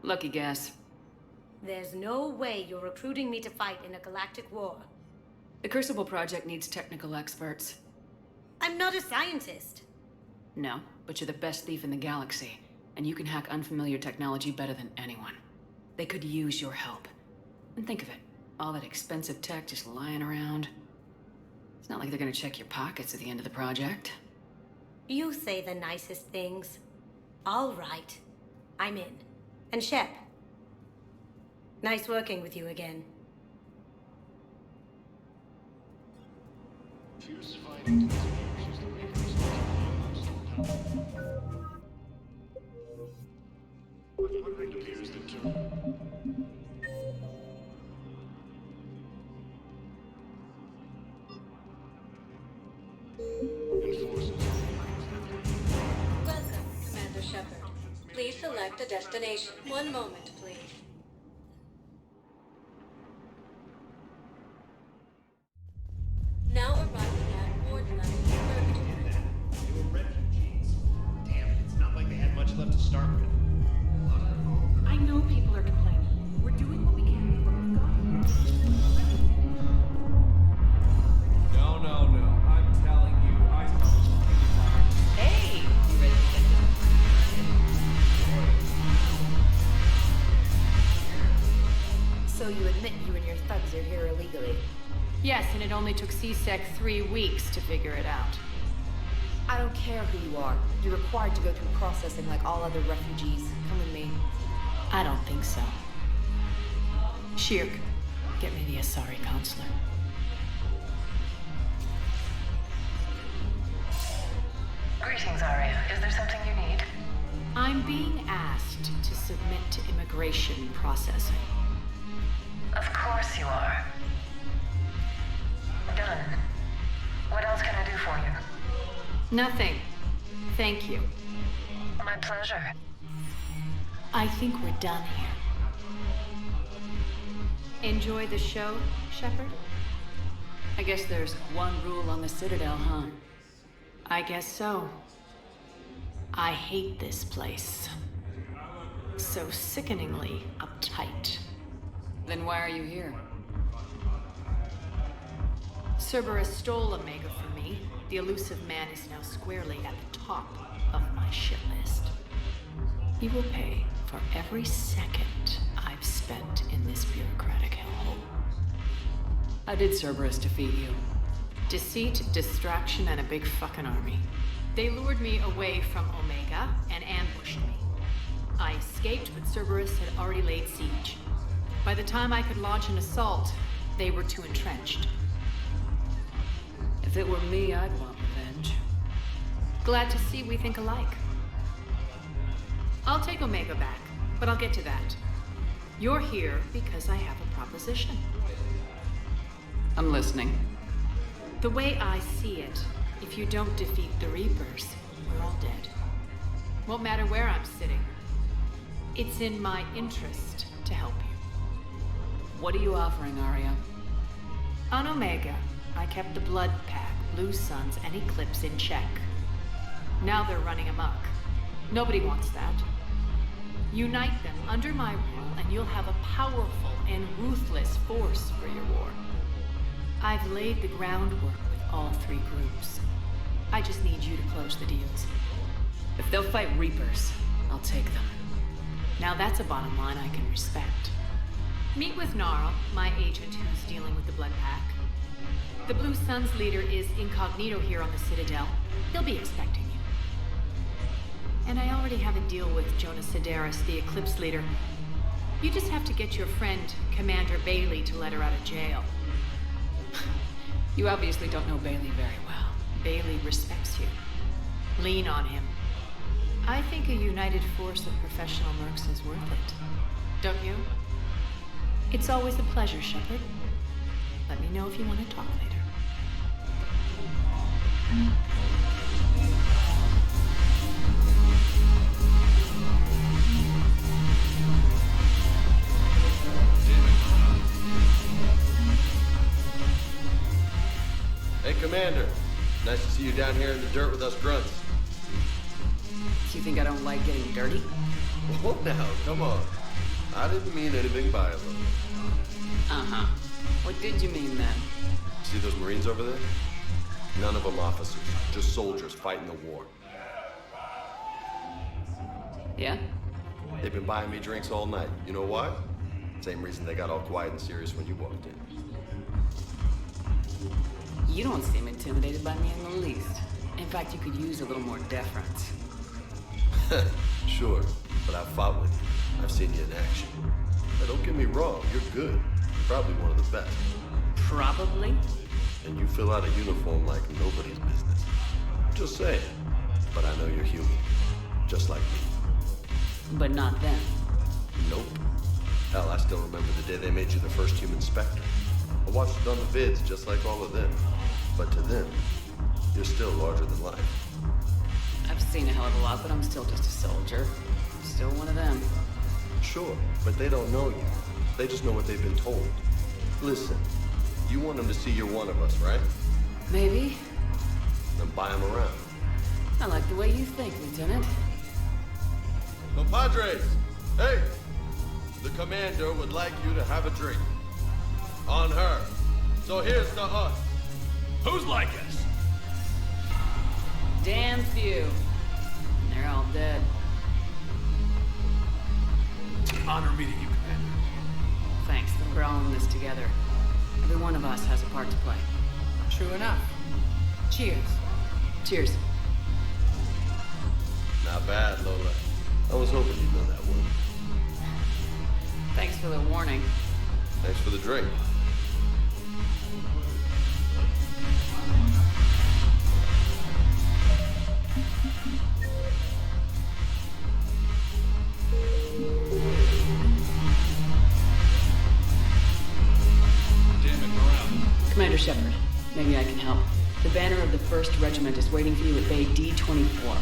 Lucky guess. There's no way you're recruiting me to fight in a galactic war. The Crucible Project needs technical experts. I'm not a scientist. No, but you're the best thief in the galaxy, and you can hack unfamiliar technology better than anyone. They could use your help. And think of it, all that expensive tech just lying around. It's not like they're gonna check your pockets at the end of the project. You say the nicest things. All right. I'm in. And Shep. Nice working with you again. Please select a destination. One moment, please. Now arriving at Ward 930. They were refugees. Damn it, it's not like they had much left to start with. I know people are complaining. We're doing what we can with what we've got. No. I'm telling you, I saw. Hey! You ready to get this? So you admit you and your thugs are here illegally? Yes, and it only took CSEC 3 weeks to figure it out. I don't care who you are. You're required to go through processing like all other refugees. Come with me. I don't think so. Shirk, get me the Asari counselor. Greetings, Arya. Is there something you need? I'm being asked to submit to immigration processing. Of course you are. Done. What else can I do for you? Nothing. Thank you. My pleasure. I think we're done here. Enjoy the show, Shepard? I guess there's one rule on the Citadel, huh? I guess so. I hate this place. So sickeningly uptight. Then why are you here? Cerberus stole Omega from me. The elusive man is now squarely at the top of my shit list. He will pay for every second I've spent in this bureaucratic hellhole. How did Cerberus defeat you? Deceit, distraction, and a big fucking army. They lured me away from Omega and ambushed me. I escaped, but Cerberus had already laid siege. By the time I could launch an assault, they were too entrenched. If it were me, I'd want revenge. Glad to see we think alike. I'll take Omega back, but I'll get to that. You're here because I have a proposition. I'm listening. The way I see it, if you don't defeat the Reapers, we're all dead. Won't matter where I'm sitting. It's in my interest to help you. What are you offering, Arya? On Omega, I kept the Blood Pack, Blue Suns, and Eclipse in check. Now they're running amok. Nobody wants that. Unite them under my rule, and you'll have a powerful and ruthless force for your war. I've laid the groundwork with all 3 groups. I just need you to close the deals. If they'll fight Reapers, I'll take them. Now that's a bottom line I can respect. Meet with Gnarl, my agent who's dealing with the Blood Pack. The Blue Suns leader is incognito here on the Citadel. He'll be expecting you. And I already have a deal with Jonas Sedaris, the Eclipse leader. You just have to get your friend, Commander Bailey, to let her out of jail. You obviously don't know Bailey very well. Bailey respects you. Lean on him. I think a united force of professional mercs is worth it. Don't you? It's always a pleasure, Shepard. Let me know if you want to talk later. Hey, Commander. Nice to see you down here in the dirt with us grunts. Do you think I don't like getting dirty? Whoa, now, come on. I didn't mean anything by it, though. Uh-huh. What did you mean, then? See those Marines over there? None of them officers, just soldiers fighting the war. Yeah? They've been buying me drinks all night. You know why? Same reason they got all quiet and serious when you walked in. You don't seem intimidated by me in the least. In fact, you could use a little more deference. Sure, but I've fought with you. I've seen you in action. Now, don't get me wrong, you're good. Probably one of the best. Probably? And you fill out a uniform like nobody's business. Just saying. But I know you're human. Just like me. But not them. Nope. Hell, I still remember the day they made you the first human Spectre. I watched it on the vids just like all of them. But to them, you're still larger than life. I've seen a hell of a lot, but I'm still just a soldier. Still one of them. Sure, but they don't know you. They just know what they've been told. Listen, you want them to see you're one of us, right? Maybe. Then buy them around. I like the way you think, Lieutenant. Compadres! Hey! The commander would like you to have a drink. On her. So here's to us. Who's like us? Damn few. They're all dead. Honor meeting you, Commander. Thanks, we're all in this together. Every one of us has a part to play. True enough. Cheers. Cheers. Not bad, Lola. I was hoping you'd know that one. Thanks for the warning. Thanks for the drink. Commander Shepard, maybe I can help. The banner of the 1st Regiment is waiting for you at Bay D-24.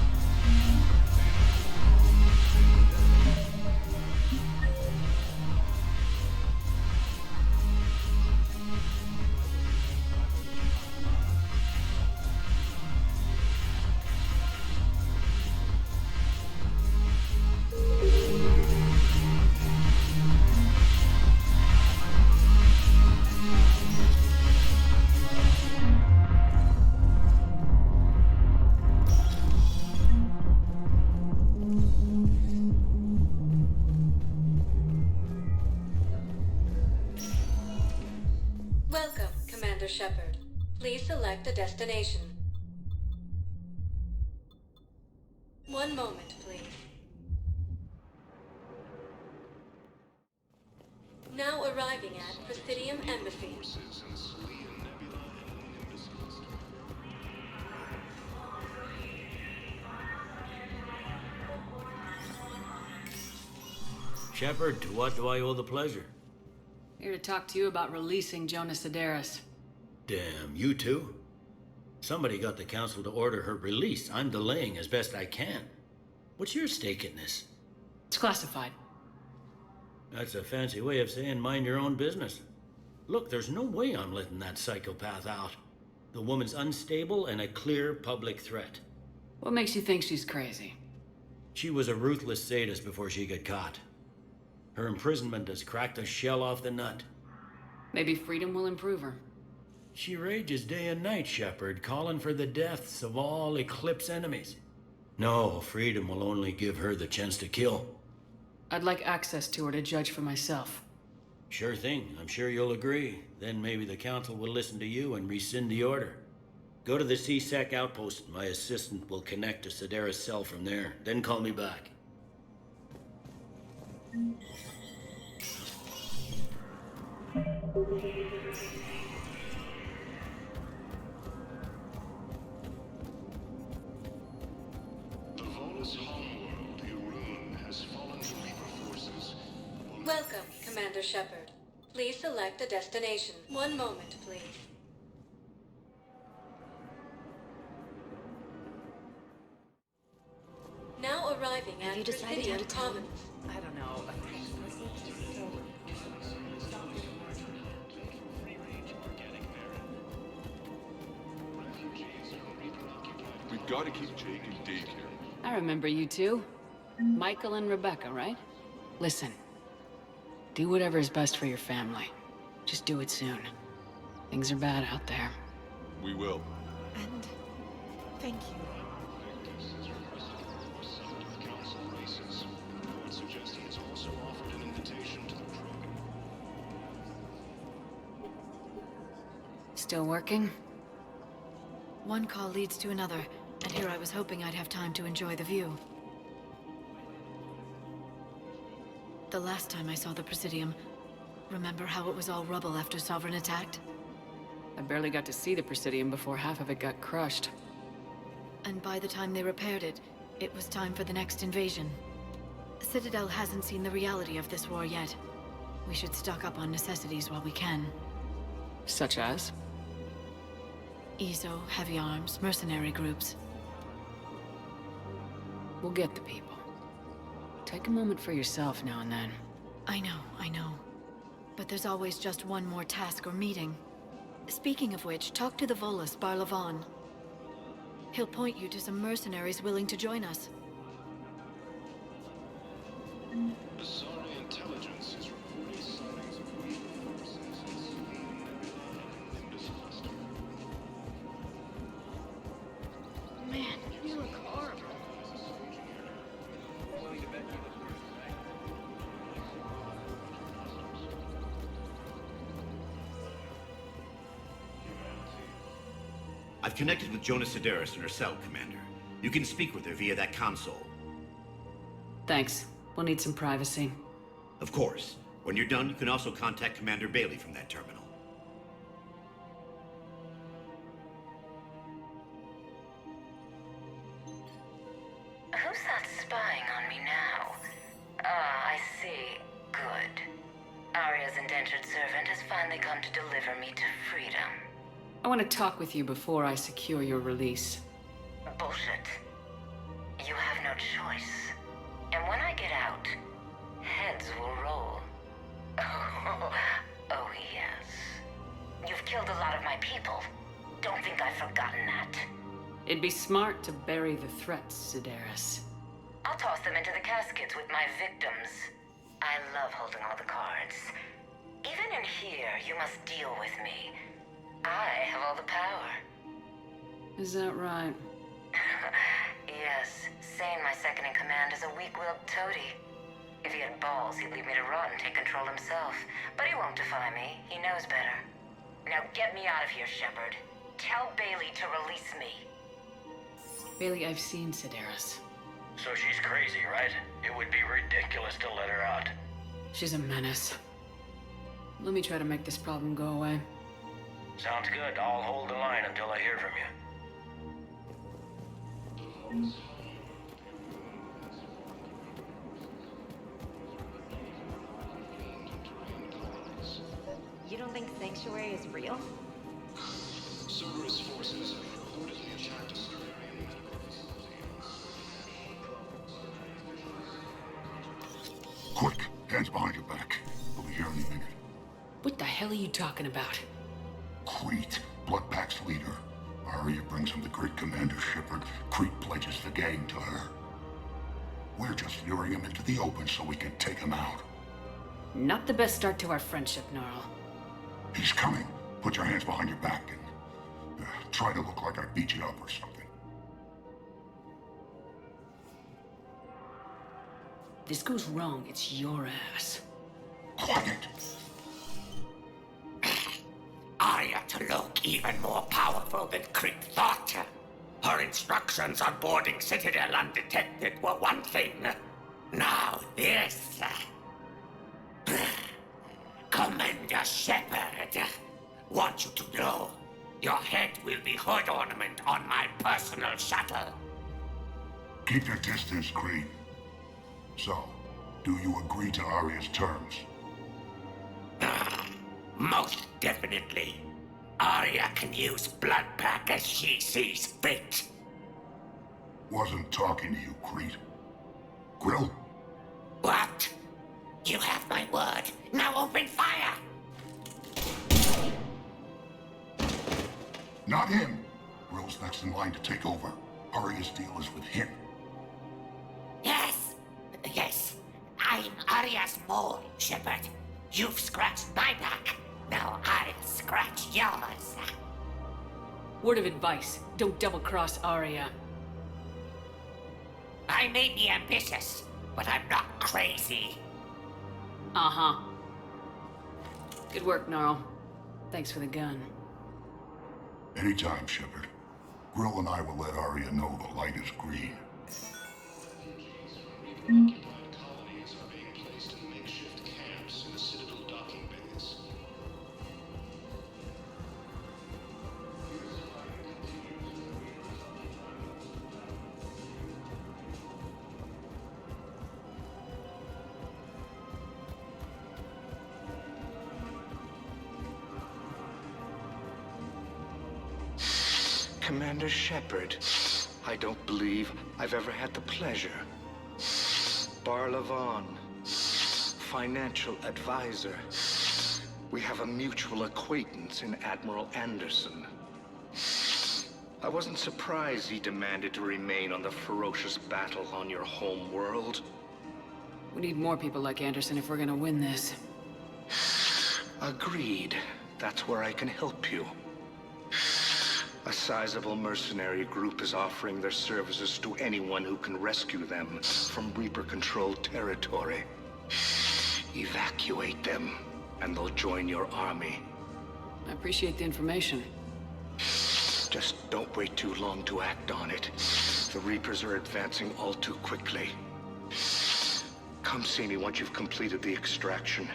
Welcome, Commander Shepard. Please select a destination. One moment, please. Now arriving at Presidium Embassy. Shepard, to what do I owe the pleasure? Here to talk to you about releasing Jonas Sedaris. Damn, you too? Somebody got the council to order her release. I'm delaying as best I can. What's your stake in this? It's classified. That's a fancy way of saying mind your own business. Look, there's no way I'm letting that psychopath out. The woman's unstable and a clear public threat. What makes you think she's crazy? She was a ruthless sadist before she got caught. Her imprisonment has cracked the shell off the nut. Maybe freedom will improve her. She rages day and night, Shepard, calling for the deaths of all Eclipse enemies. No, freedom will only give her the chance to kill. I'd like access to her to judge for myself. Sure thing. I'm sure you'll agree. Then maybe the council will listen to you and rescind the order. Go to the C-Sec outpost. My assistant will connect to Sedaris' cell from there. Then call me back. Welcome, Commander Shepard. Please select a destination. One moment, please. Now arriving at Presidium Commons. I don't know. We've got to keep Jake and Dave here. I remember you two. Michael and Rebecca, right? Listen. Do whatever is best for your family. Just do it soon. Things are bad out there. We will. And thank you. Still working? One call leads to another, and here I was hoping I'd have time to enjoy the view. The last time I saw the Presidium, remember how it was all rubble after Sovereign attacked? I barely got to see the Presidium before half of it got crushed. And by the time they repaired it, it was time for the next invasion. Citadel hasn't seen the reality of this war yet. We should stock up on necessities while we can. Such as? ESO, heavy arms, mercenary groups. We'll get the people. Take a moment for yourself now and then. I know. But there's always just one more task or meeting. Speaking of which, talk to the Volus, Barlavan. He'll point you to some mercenaries willing to join us. Asari intelligence is reporting sightings of weak forces in the Nimbus cluster. Man, you look horrible. I've connected with Jonah Sedaris in her cell, Commander. You can speak with her via that console. Thanks. We'll need some privacy. Of course. When you're done, you can also contact Commander Bailey from that terminal. Who's that spying on me now? Ah, I see. Good. Arya's indentured servant has finally come to deliver me to freedom. I want to talk with you before I secure your release. Bullshit. You have no choice. And when I get out, heads will roll. Oh, yes. You've killed a lot of my people. Don't think I've forgotten that. It'd be smart to bury the threats, Sedaris. I'll toss them into the caskets with my victims. I love holding all the cards. Even in here, you must deal with me. I have all the power. Is that right? Yes. Sane, my second-in-command, is a weak-willed toady. If he had balls, he'd leave me to rot and take control himself. But he won't defy me. He knows better. Now get me out of here, Shepard. Tell Bailey to release me. Bailey, I've seen Sedaris. So she's crazy, right? It would be ridiculous to let her out. She's a menace. Let me try to make this problem go away. Sounds good. I'll hold the line until I hear from you. You don't think Sanctuary is real? Cerberus forces have reportedly attacked a Salarian medical facility. Quick, hands behind your back. We'll be here any minute. What the hell are you talking about? Crete, Bloodpack's leader. Arya brings him the great Commander Shepard. Crete pledges the gang to her. We're just luring him into the open so we can take him out. Not the best start to our friendship, Gnarl. He's coming. Put your hands behind your back and try to look like I beat you up or something. This goes wrong, it's your ass. Quiet. Arya to look even more powerful than Crete thought. Her instructions on boarding Citadel undetected were one thing. Now this. Commander Shepard, want you to know, your head will be hood ornament on my personal shuttle. Keep your distance, Crete. So, do you agree to Arya's terms? Most definitely. Arya can use Bloodpack as she sees fit. Wasn't talking to you, Crete. Grill? What? You have my word. Now open fire! Not him. Grill's next in line to take over. Arya's deal is with him. Yes. I'm Arya's mole, Shepard. You've scratched my back. Now I'll scratch yours. Word of advice, don't double-cross Arya. I may be ambitious, but I'm not crazy. Uh-huh. Good work, Gnarl. Thanks for the gun. Anytime, Shepard. Grill and I will let Arya know the light is green. Occupied colonies are being placed in makeshift camps in the Citadel docking bays. Commander Shepard, I don't believe I've ever had the pleasure. Barlavon, financial advisor. We have a mutual acquaintance in Admiral Anderson. I wasn't surprised he demanded to remain on the ferocious battle on your home world. We need more people like Anderson if we're gonna win this. Agreed. That's where I can help you. A sizable mercenary group is offering their services to anyone who can rescue them from Reaper-controlled territory. Evacuate them, and they'll join your army. I appreciate the information. Just don't wait too long to act on it. The Reapers are advancing all too quickly. Come see me once you've completed the extraction.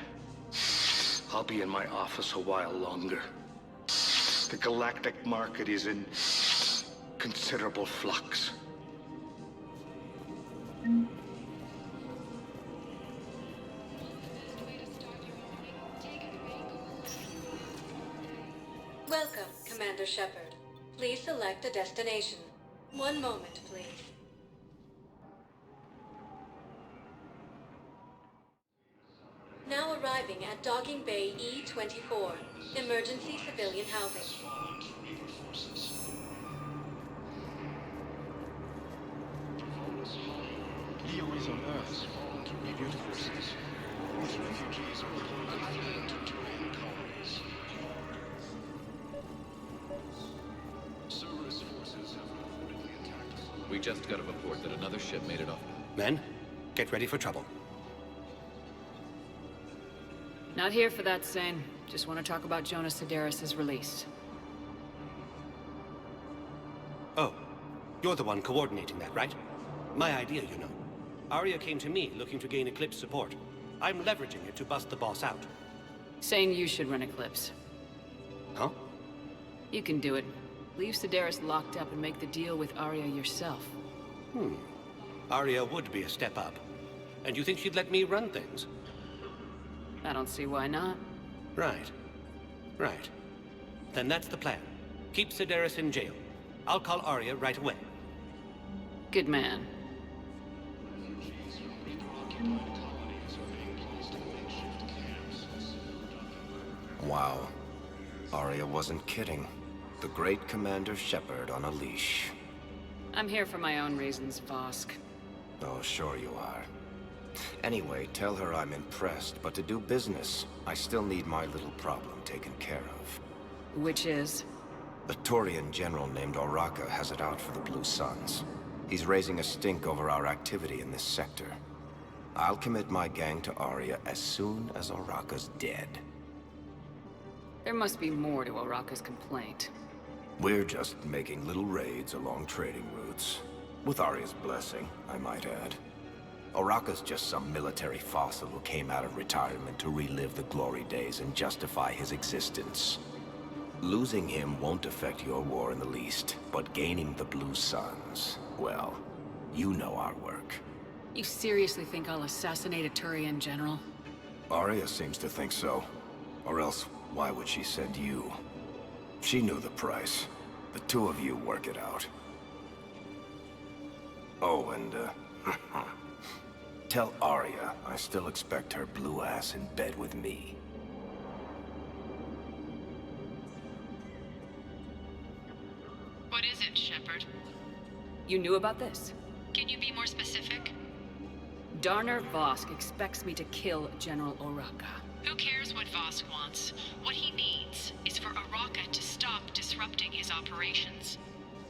I'll be in my office a while longer. The galactic market is in considerable flux. Welcome, Commander Shepard. Please select a destination. One moment, please. Now arriving at Docking Bay E-24, emergency civilian housing. Leo is on Earth. A beautiful city. With refugees who are fleeing to Turian colonies. Cerberus forces have reportedly attacked us. We just got a report that another ship made it off. Men, get ready for trouble. Not here for that, Sane. Just want to talk about Jonas Sedaris' release. Oh, you're the one coordinating that, right? My idea, you know. Arya came to me looking to gain Eclipse support. I'm leveraging it to bust the boss out. Saying you should run Eclipse. Huh? You can do it. Leave Sedaris locked up and make the deal with Arya yourself. Arya would be a step up. And you think she'd let me run things? I don't see why not. Right. Right. Then that's the plan. Keep Sedaris in jail. I'll call Arya right away. Good man. Wow. Arya wasn't kidding. The great Commander Shepard on a leash. I'm here for my own reasons, Vosk. Oh, sure you are. Anyway, tell her I'm impressed, but to do business, I still need my little problem taken care of. Which is? A Turian general named Oraka has it out for the Blue Suns. He's raising a stink over our activity in this sector. I'll commit my gang to Arya as soon as Oraka's dead. There must be more to Oraka's complaint. We're just making little raids along trading routes. With Arya's blessing, I might add. Oraka's just some military fossil who came out of retirement to relive the glory days and justify his existence. Losing him won't affect your war in the least, but gaining the Blue Suns, well, you know our work. You seriously think I'll assassinate a Turian general? Arya seems to think so. Or else, why would she send you? She knew the price. The two of you work it out. Oh, and, tell Arya I still expect her blue ass in bed with me. What is it, Shepard? You knew about this? Can you be more specific? Darner Vosk expects me to kill General Oraka. Who cares what Vosk wants? What he needs is for Oraka to stop disrupting his operations.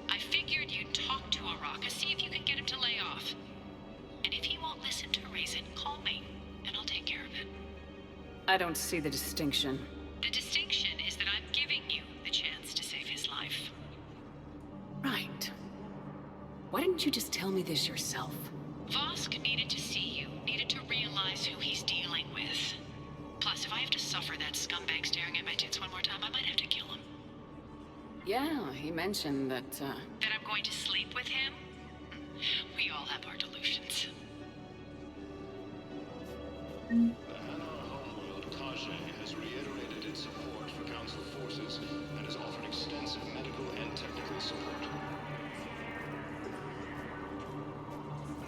I figured you'd talk to Oraka, see if you can get him to lay off. And if he won't listen to reason, call me, and I'll take care of it. I don't see the distinction. The distinction is that I'm giving you the chance to save his life. Right. Why didn't you just tell me this yourself? Vosk needed to see you, needed to realize who he's dealing with. Plus, if I have to suffer that scumbag staring at my tits one more time, I might have to kill him. Yeah, he mentioned that, That I'm going to sleep with him? We all have our delusions. The Hanar homeworld, Kaja, has reiterated its support for Council forces and has offered extensive medical and technical support.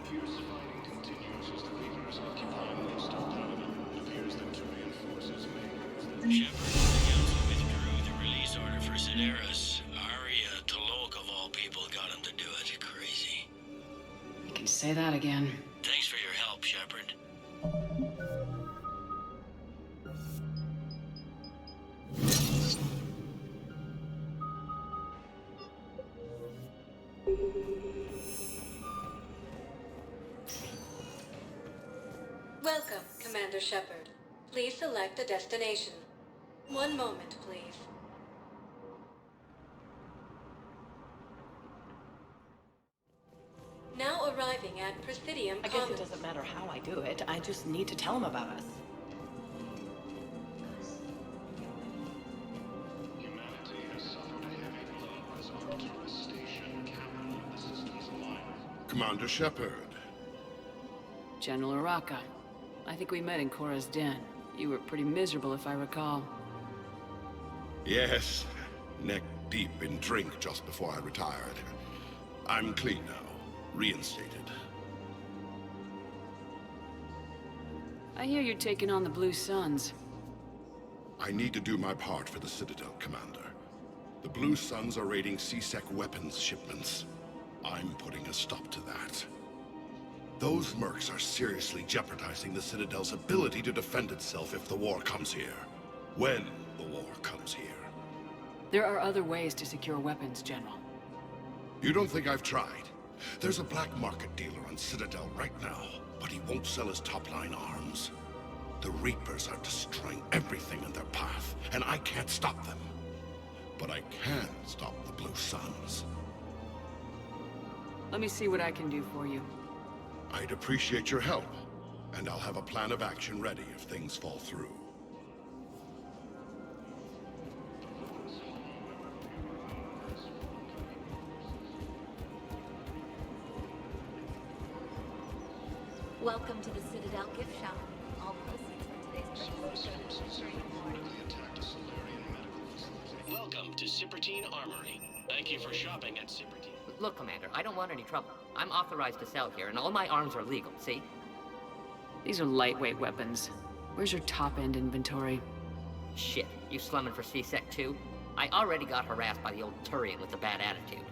Fierce fighting continues as the Shepard, the Council withdrew the release order for Sedaris. Arya Talok, of all people, got him to do it. Crazy. You can say that again. Thanks for your help, Shepard. Welcome, Commander Shepard. Please select a destination. One moment, please. Now arriving at Presidium I guess Commons. it doesn't matter how I do it. I just need to tell him about us. Humanity has suffered a heavy blow as Arcturus Station, capital of the system's alliance. Commander Shepard. General Araka. I think we met in Korra's den. You were pretty miserable, if I recall. Yes, neck deep in drink just before I retired. I'm clean now, reinstated. I hear you're taking on the Blue Suns. I need to do my part for the Citadel, Commander. The Blue Suns are raiding C-Sec weapons shipments. I'm putting a stop to that. Those mercs are seriously jeopardizing the Citadel's ability to defend itself if the war comes here. When the war comes here. There are other ways to secure weapons, General. You don't think I've tried? There's a black market dealer on Citadel right now, but he won't sell his top-line arms. The Reapers are destroying everything in their path, and I can't stop them. But I can stop the Blue Suns. Let me see what I can do for you. I'd appreciate your help, and I'll have a plan of action ready if things fall through. Welcome to the Citadel gift shop. All proceeds from today's purchase Welcome to Sippertine Armory. Thank you for shopping at Sippertine. Look, Commander, I don't want any trouble. I'm authorized to sell here, and all my arms are legal, see? These are lightweight weapons. Where's your top-end inventory? Shit, you slumming for C-Sec too? I already got harassed by the old Turian with a bad attitude.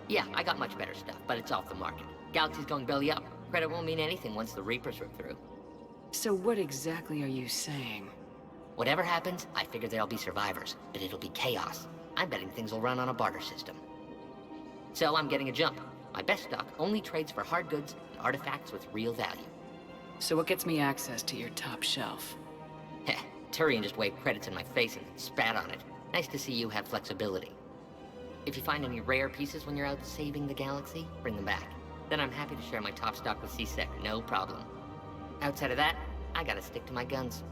Yeah, I got much better stuff, but it's off the market. Galaxy's going belly up. Credit won't mean anything once the Reapers are through. So what exactly are you saying? Whatever happens, I figure there'll be survivors, but it'll be chaos. I'm betting things will run on a barter system. So I'm getting a jump. My best stock only trades for hard goods and artifacts with real value. So what gets me access to your top shelf? Heh, Turian just waved credits in my face and spat on it. Nice to see you have flexibility. If you find any rare pieces when you're out saving the galaxy, bring them back. Then I'm happy to share my top stock with C-Sec, no problem. Outside of that, I gotta stick to my guns.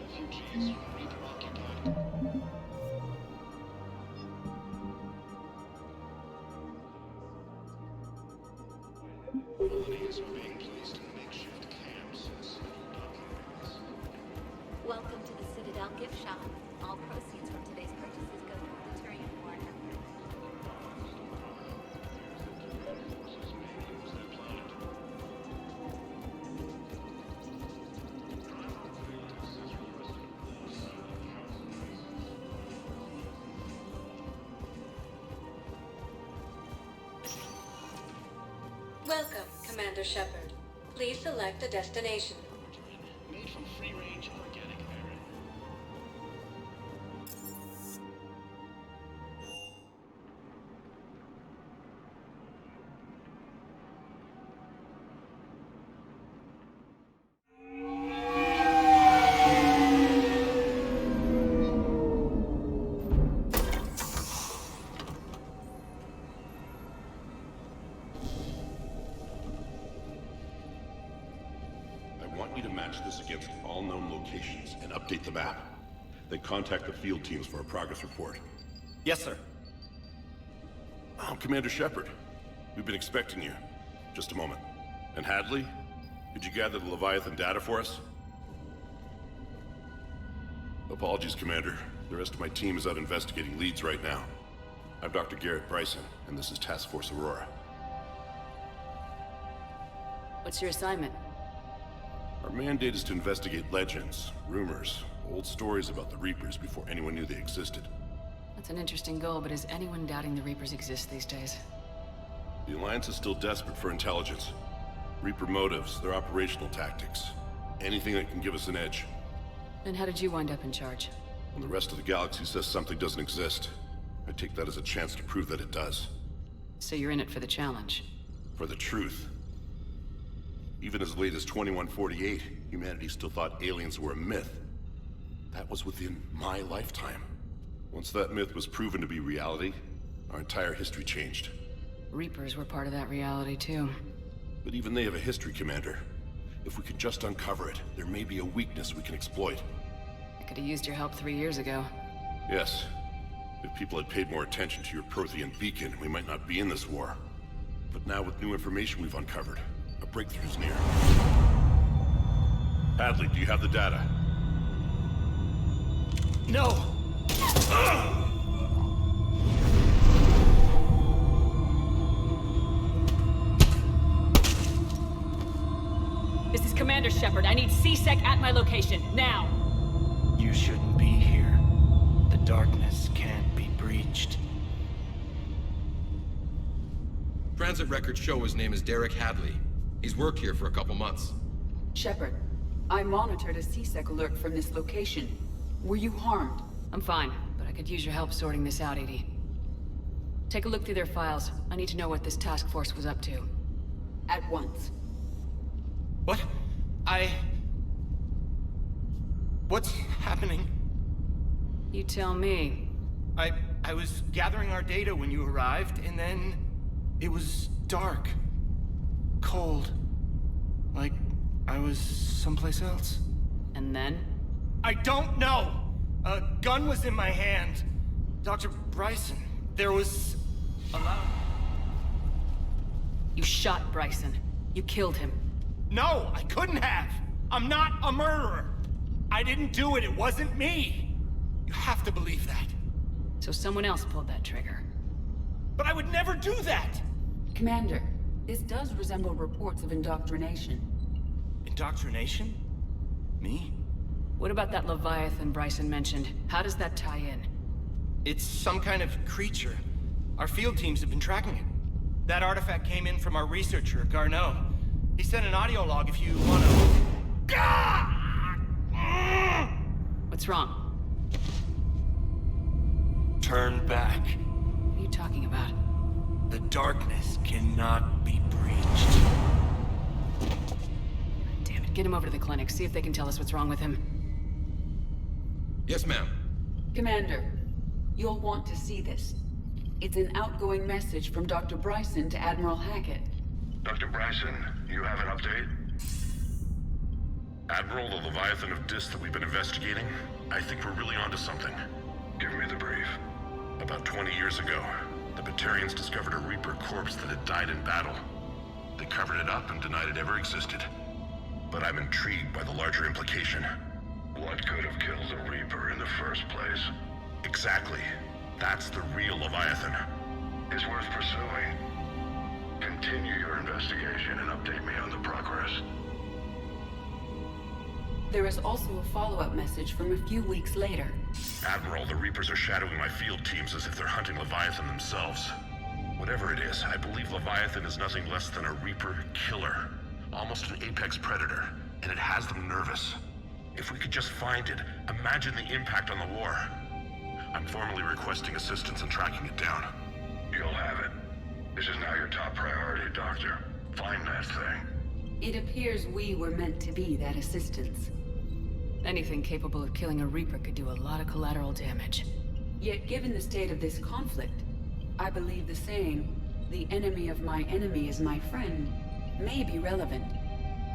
Refugees from Reaper-occupied. Bodies are being placed in makeshift camps and several documents. Welcome to the Citadel gift shop. All proceeds from today's purchases go toward the Turian War effort. Welcome, Commander Shepard. Please select a destination. Made from free-range organic iron. I want you to match this against all known locations and update the map. Then contact the field teams for a progress report. Yes, sir. Oh, Commander Shepard. We've been expecting you. Just a moment. And Hadley? Did you gather the Leviathan data for us? Apologies, Commander. The rest of my team is out investigating leads right now. I'm Dr. Garrett Bryson, and this is Task Force Aurora. What's your assignment? Our mandate is to investigate legends, rumors, Old stories about the Reapers before anyone knew they existed. That's an interesting goal, but is anyone doubting the Reapers exist these days? The Alliance is still desperate for intelligence. Reaper motives, their operational tactics. Anything that can give us an edge. Then how did you wind up in charge? When the rest of the galaxy says something doesn't exist, I take that as a chance to prove that it does. So you're in it for the challenge? For the truth. Even as late as 2148, humanity still thought aliens were a myth. That was within my lifetime. Once that myth was proven to be reality, our entire history changed. Reapers were part of that reality, too. But even they have a history, Commander. If we could just uncover it, there may be a weakness we can exploit. I could have used your help 3 years ago. Yes. If people had paid more attention to your Prothean beacon, we might not be in this war. But now with new information we've uncovered, a breakthrough's near. Hadley, do you have the data? No! This is Commander Shepard. I need C-Sec at my location, now! You shouldn't be here. The darkness can't be breached. Transit records show his name is Derek Hadley. He's worked here for a couple months. Shepard, I monitored a C-Sec alert from this location. Were you harmed? I'm fine, but I could use your help sorting this out, Edie. Take a look through their files. I need to know what this task force was up to. At once. What? What's happening? You tell me. I was gathering our data when you arrived, and then it was dark. Cold. Like I was someplace else. And then? I don't know! A gun was in my hand. Dr. Bryson, there was a loud... You shot Bryson. You killed him. No, I couldn't have! I'm not a murderer! I didn't do it, it wasn't me! You have to believe that. So someone else pulled that trigger. But I would never do that! Commander, this does resemble reports of indoctrination. Indoctrination? Me? What about that Leviathan Bryson mentioned? How does that tie in? It's some kind of creature. Our field teams have been tracking it. That artifact came in from our researcher, Garneau. He sent an audio log if you want to... What's wrong? Turn back. What are you talking about? The darkness cannot be breached. Damn it, get him over to the clinic. See if they can tell us what's wrong with him. Yes, ma'am. Commander, you'll want to see this. It's an outgoing message from Dr. Bryson to Admiral Hackett. Dr. Bryson, you have an update? Admiral, the Leviathan of Dis that we've been investigating, I think we're really onto something. Give me the brief. About 20 years ago, the Batarians discovered a Reaper corpse that had died in battle. They covered it up and denied it ever existed. But I'm intrigued by the larger implication. What could have killed the Reaper in the first place? Exactly. That's the real Leviathan. It's worth pursuing. Continue your investigation and update me on the progress. There is also a follow-up message from a few weeks later. Admiral, the Reapers are shadowing my field teams as if they're hunting Leviathan themselves. Whatever it is, I believe Leviathan is nothing less than a Reaper killer. Almost an apex predator, and it has them nervous. If we could just find it, imagine the impact on the war. I'm formally requesting assistance in tracking it down. You'll have it. This is now your top priority, Doctor. Find that thing. It appears we were meant to be that assistance. Anything capable of killing a Reaper could do a lot of collateral damage. Yet given the state of this conflict, I believe the saying, "The enemy of my enemy is my friend," may be relevant.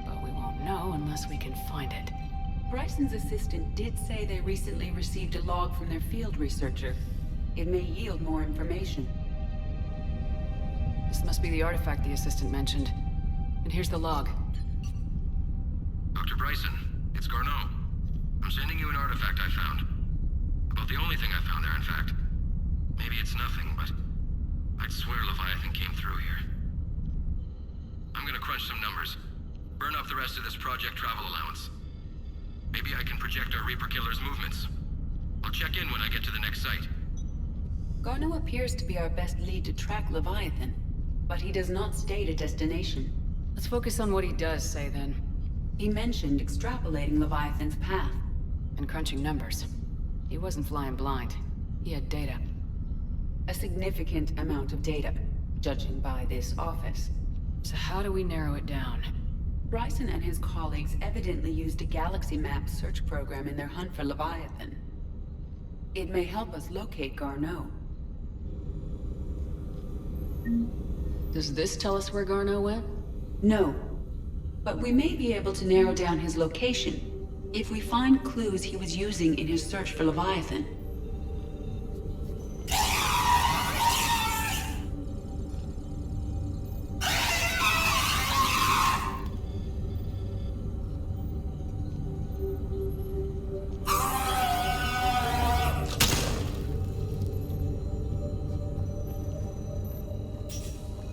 But we won't know unless we can find it. Bryson's assistant did say they recently received a log from their field researcher. It may yield more information. This must be the artifact the assistant mentioned. And here's the log. Dr. Bryson, it's Garneau. I'm sending you an artifact I found. About the only thing I found there, in fact. Maybe it's nothing, but I'd swear Leviathan came through here. I'm gonna crunch some numbers. Burn up the rest of this project travel allowance. Maybe I can project our Reaper Killer's movements. I'll check in when I get to the next site. Garneau appears to be our best lead to track Leviathan, but he does not state a destination. Let's focus on what he does say, then. He mentioned extrapolating Leviathan's path. And crunching numbers. He wasn't flying blind. He had data. A significant amount of data, judging by this office. So how do we narrow it down? Bryson and his colleagues evidently used a galaxy map search program in their hunt for Leviathan. It may help us locate Garneau. Does this tell us where Garneau went? No. But we may be able to narrow down his location if we find clues he was using in his search for Leviathan.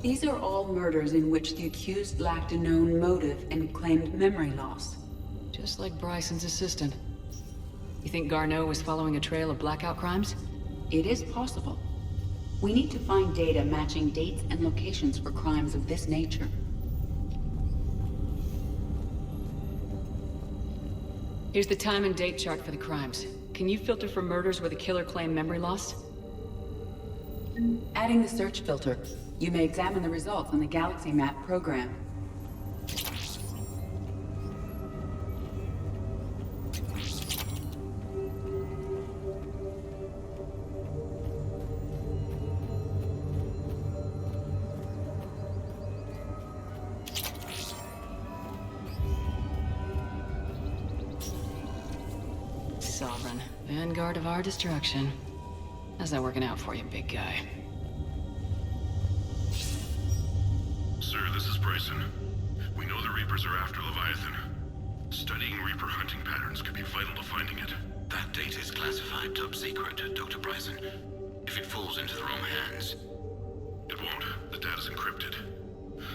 These are all murders in which the accused lacked a known motive and claimed memory loss. Just like Bryson's assistant. You think Garneau was following a trail of blackout crimes? It is possible. We need to find data matching dates and locations for crimes of this nature. Here's the time and date chart for the crimes. Can you filter for murders where the killer claimed memory loss? Adding the search filter, you may examine the results on the Galaxy Map program. Sovereign, vanguard of our destruction. How's that working out for you, big guy? Sir, this is Bryson. We know the Reapers are after Leviathan. Studying Reaper hunting patterns could be vital to finding it. That data is classified top secret, Dr. Bryson. If it falls into the wrong hands... It won't. The data's encrypted.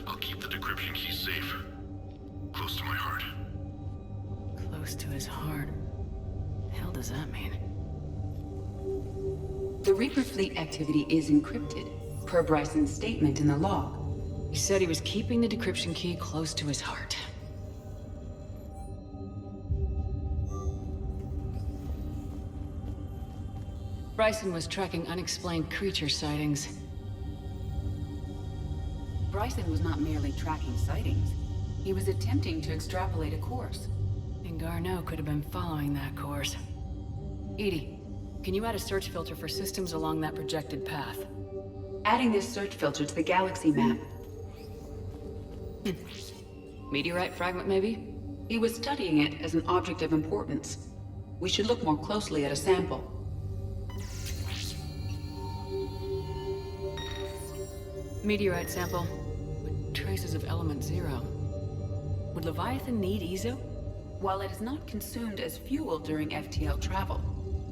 I'll keep the decryption key safe. Close to my heart. Close to his heart. The hell does that mean? The Reaper fleet activity is encrypted, per Bryson's statement in the log. He said he was keeping the decryption key close to his heart. Bryson was tracking unexplained creature sightings. Bryson was not merely tracking sightings. He was attempting to extrapolate a course. And Garneau could have been following that course. Edie, can you add a search filter for systems along that projected path? Adding this search filter to the galaxy map. Meteorite fragment, maybe? He was studying it as an object of importance. We should look more closely at a sample. Meteorite sample with traces of element 0. Would Leviathan need EZO? While it is not consumed as fuel during FTL travel,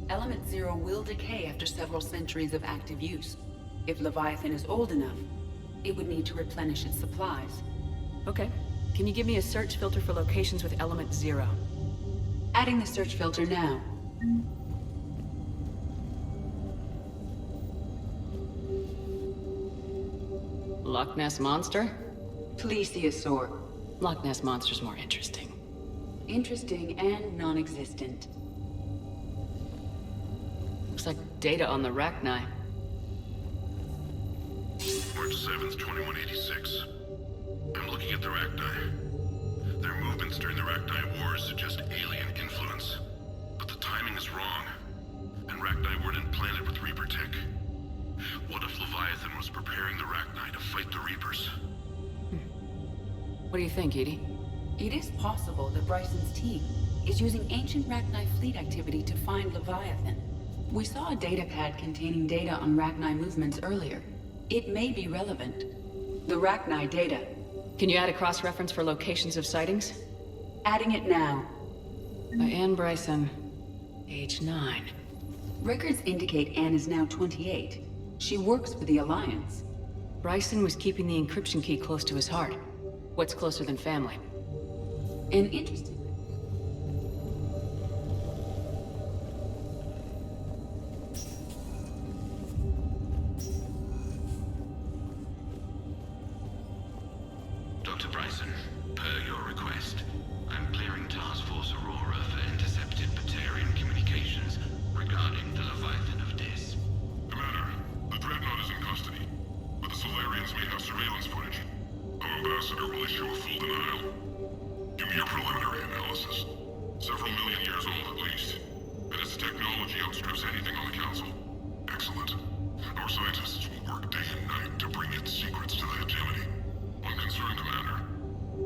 element 0 will decay after several centuries of active use. If Leviathan is old enough, it would need to replenish its supplies. Okay. Can you give me a search filter for locations with element 0? Adding the search filter now. Loch Ness Monster? Plesiosaur. Loch Ness Monster's more interesting. Interesting and non-existent. Looks like data on the Rachni. March 7th, 2186. I'm looking at the Rachni. Their movements during the Rachni Wars suggest alien influence. But the timing is wrong. And Rachni weren't implanted with Reaper tech. What if Leviathan was preparing the Rachni to fight the Reapers? What do you think, Edie? It is possible that Bryson's team is using ancient Rachni fleet activity to find Leviathan. We saw a data pad containing data on Rachni movements earlier. It may be relevant. The Rachni data. Can you add a cross-reference for locations of sightings? Adding it now. By Anne Bryson, age 9. Records indicate Anne is now 28. She works for the Alliance. Bryson was keeping the encryption key close to his heart. What's closer than family? And interesting. show a full denial. Give me your preliminary analysis. Several million years old at least. And its technology outstrips anything on the Council. Excellent. Our scientists will work day and night to bring its secrets to the hegemony. One concern, Commander.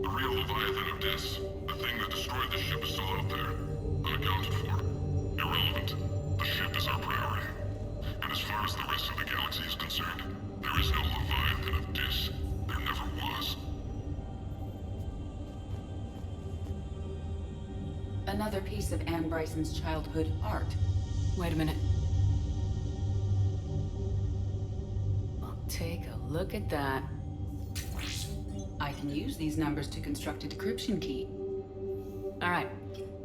The real Leviathan of Dis, the thing that destroyed the ship, is still out there. Unaccounted for. Irrelevant. The ship is our priority. And as far as the rest of the galaxy is concerned, there is no Leviathan of Dis. There never was. Another piece of Anne Bryson's childhood art. Wait a minute. Well, take a look at that. I can use these numbers to construct a decryption key. All right,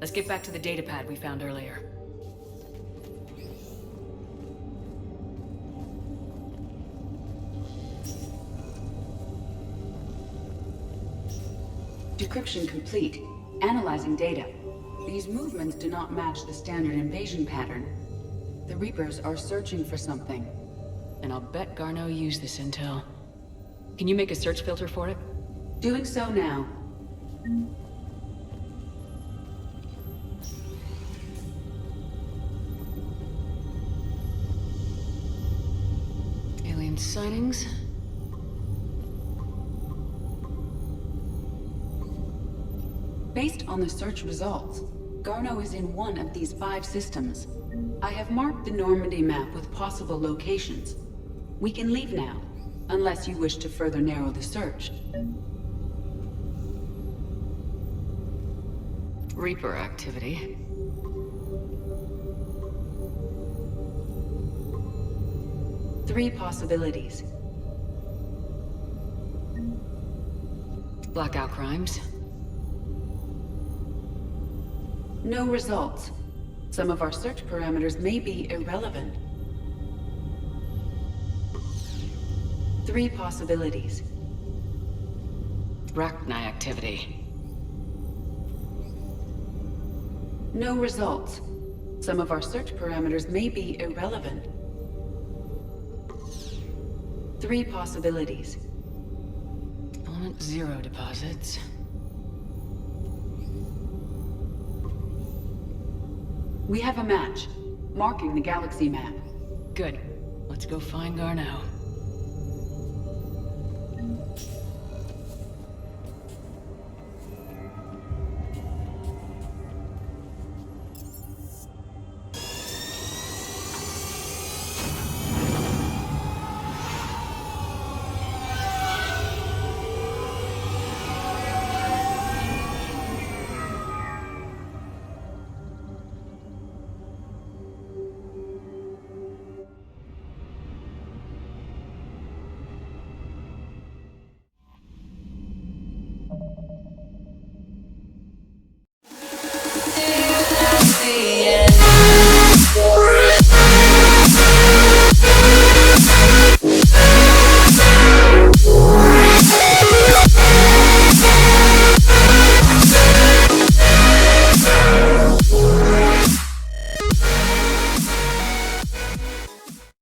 let's get back to the datapad we found earlier. Decryption complete. Analyzing data. These movements do not match the standard invasion pattern. The Reapers are searching for something. And I'll bet Garneau used this intel. Can you make a search filter for it? Doing so now. Alien sightings? Based on the search results, Garneau is in one of these 5 systems. I have marked the Normandy map with possible locations. We can leave now, unless you wish to further narrow the search. Reaper activity. Three possibilities. Blackout crimes. No results. Some of our search parameters may be irrelevant. Three possibilities. Rachni activity. No results. Some of our search parameters may be irrelevant. Three possibilities. Element 0 deposits. We have a match, marking the galaxy map. Good. Let's go find Garneau.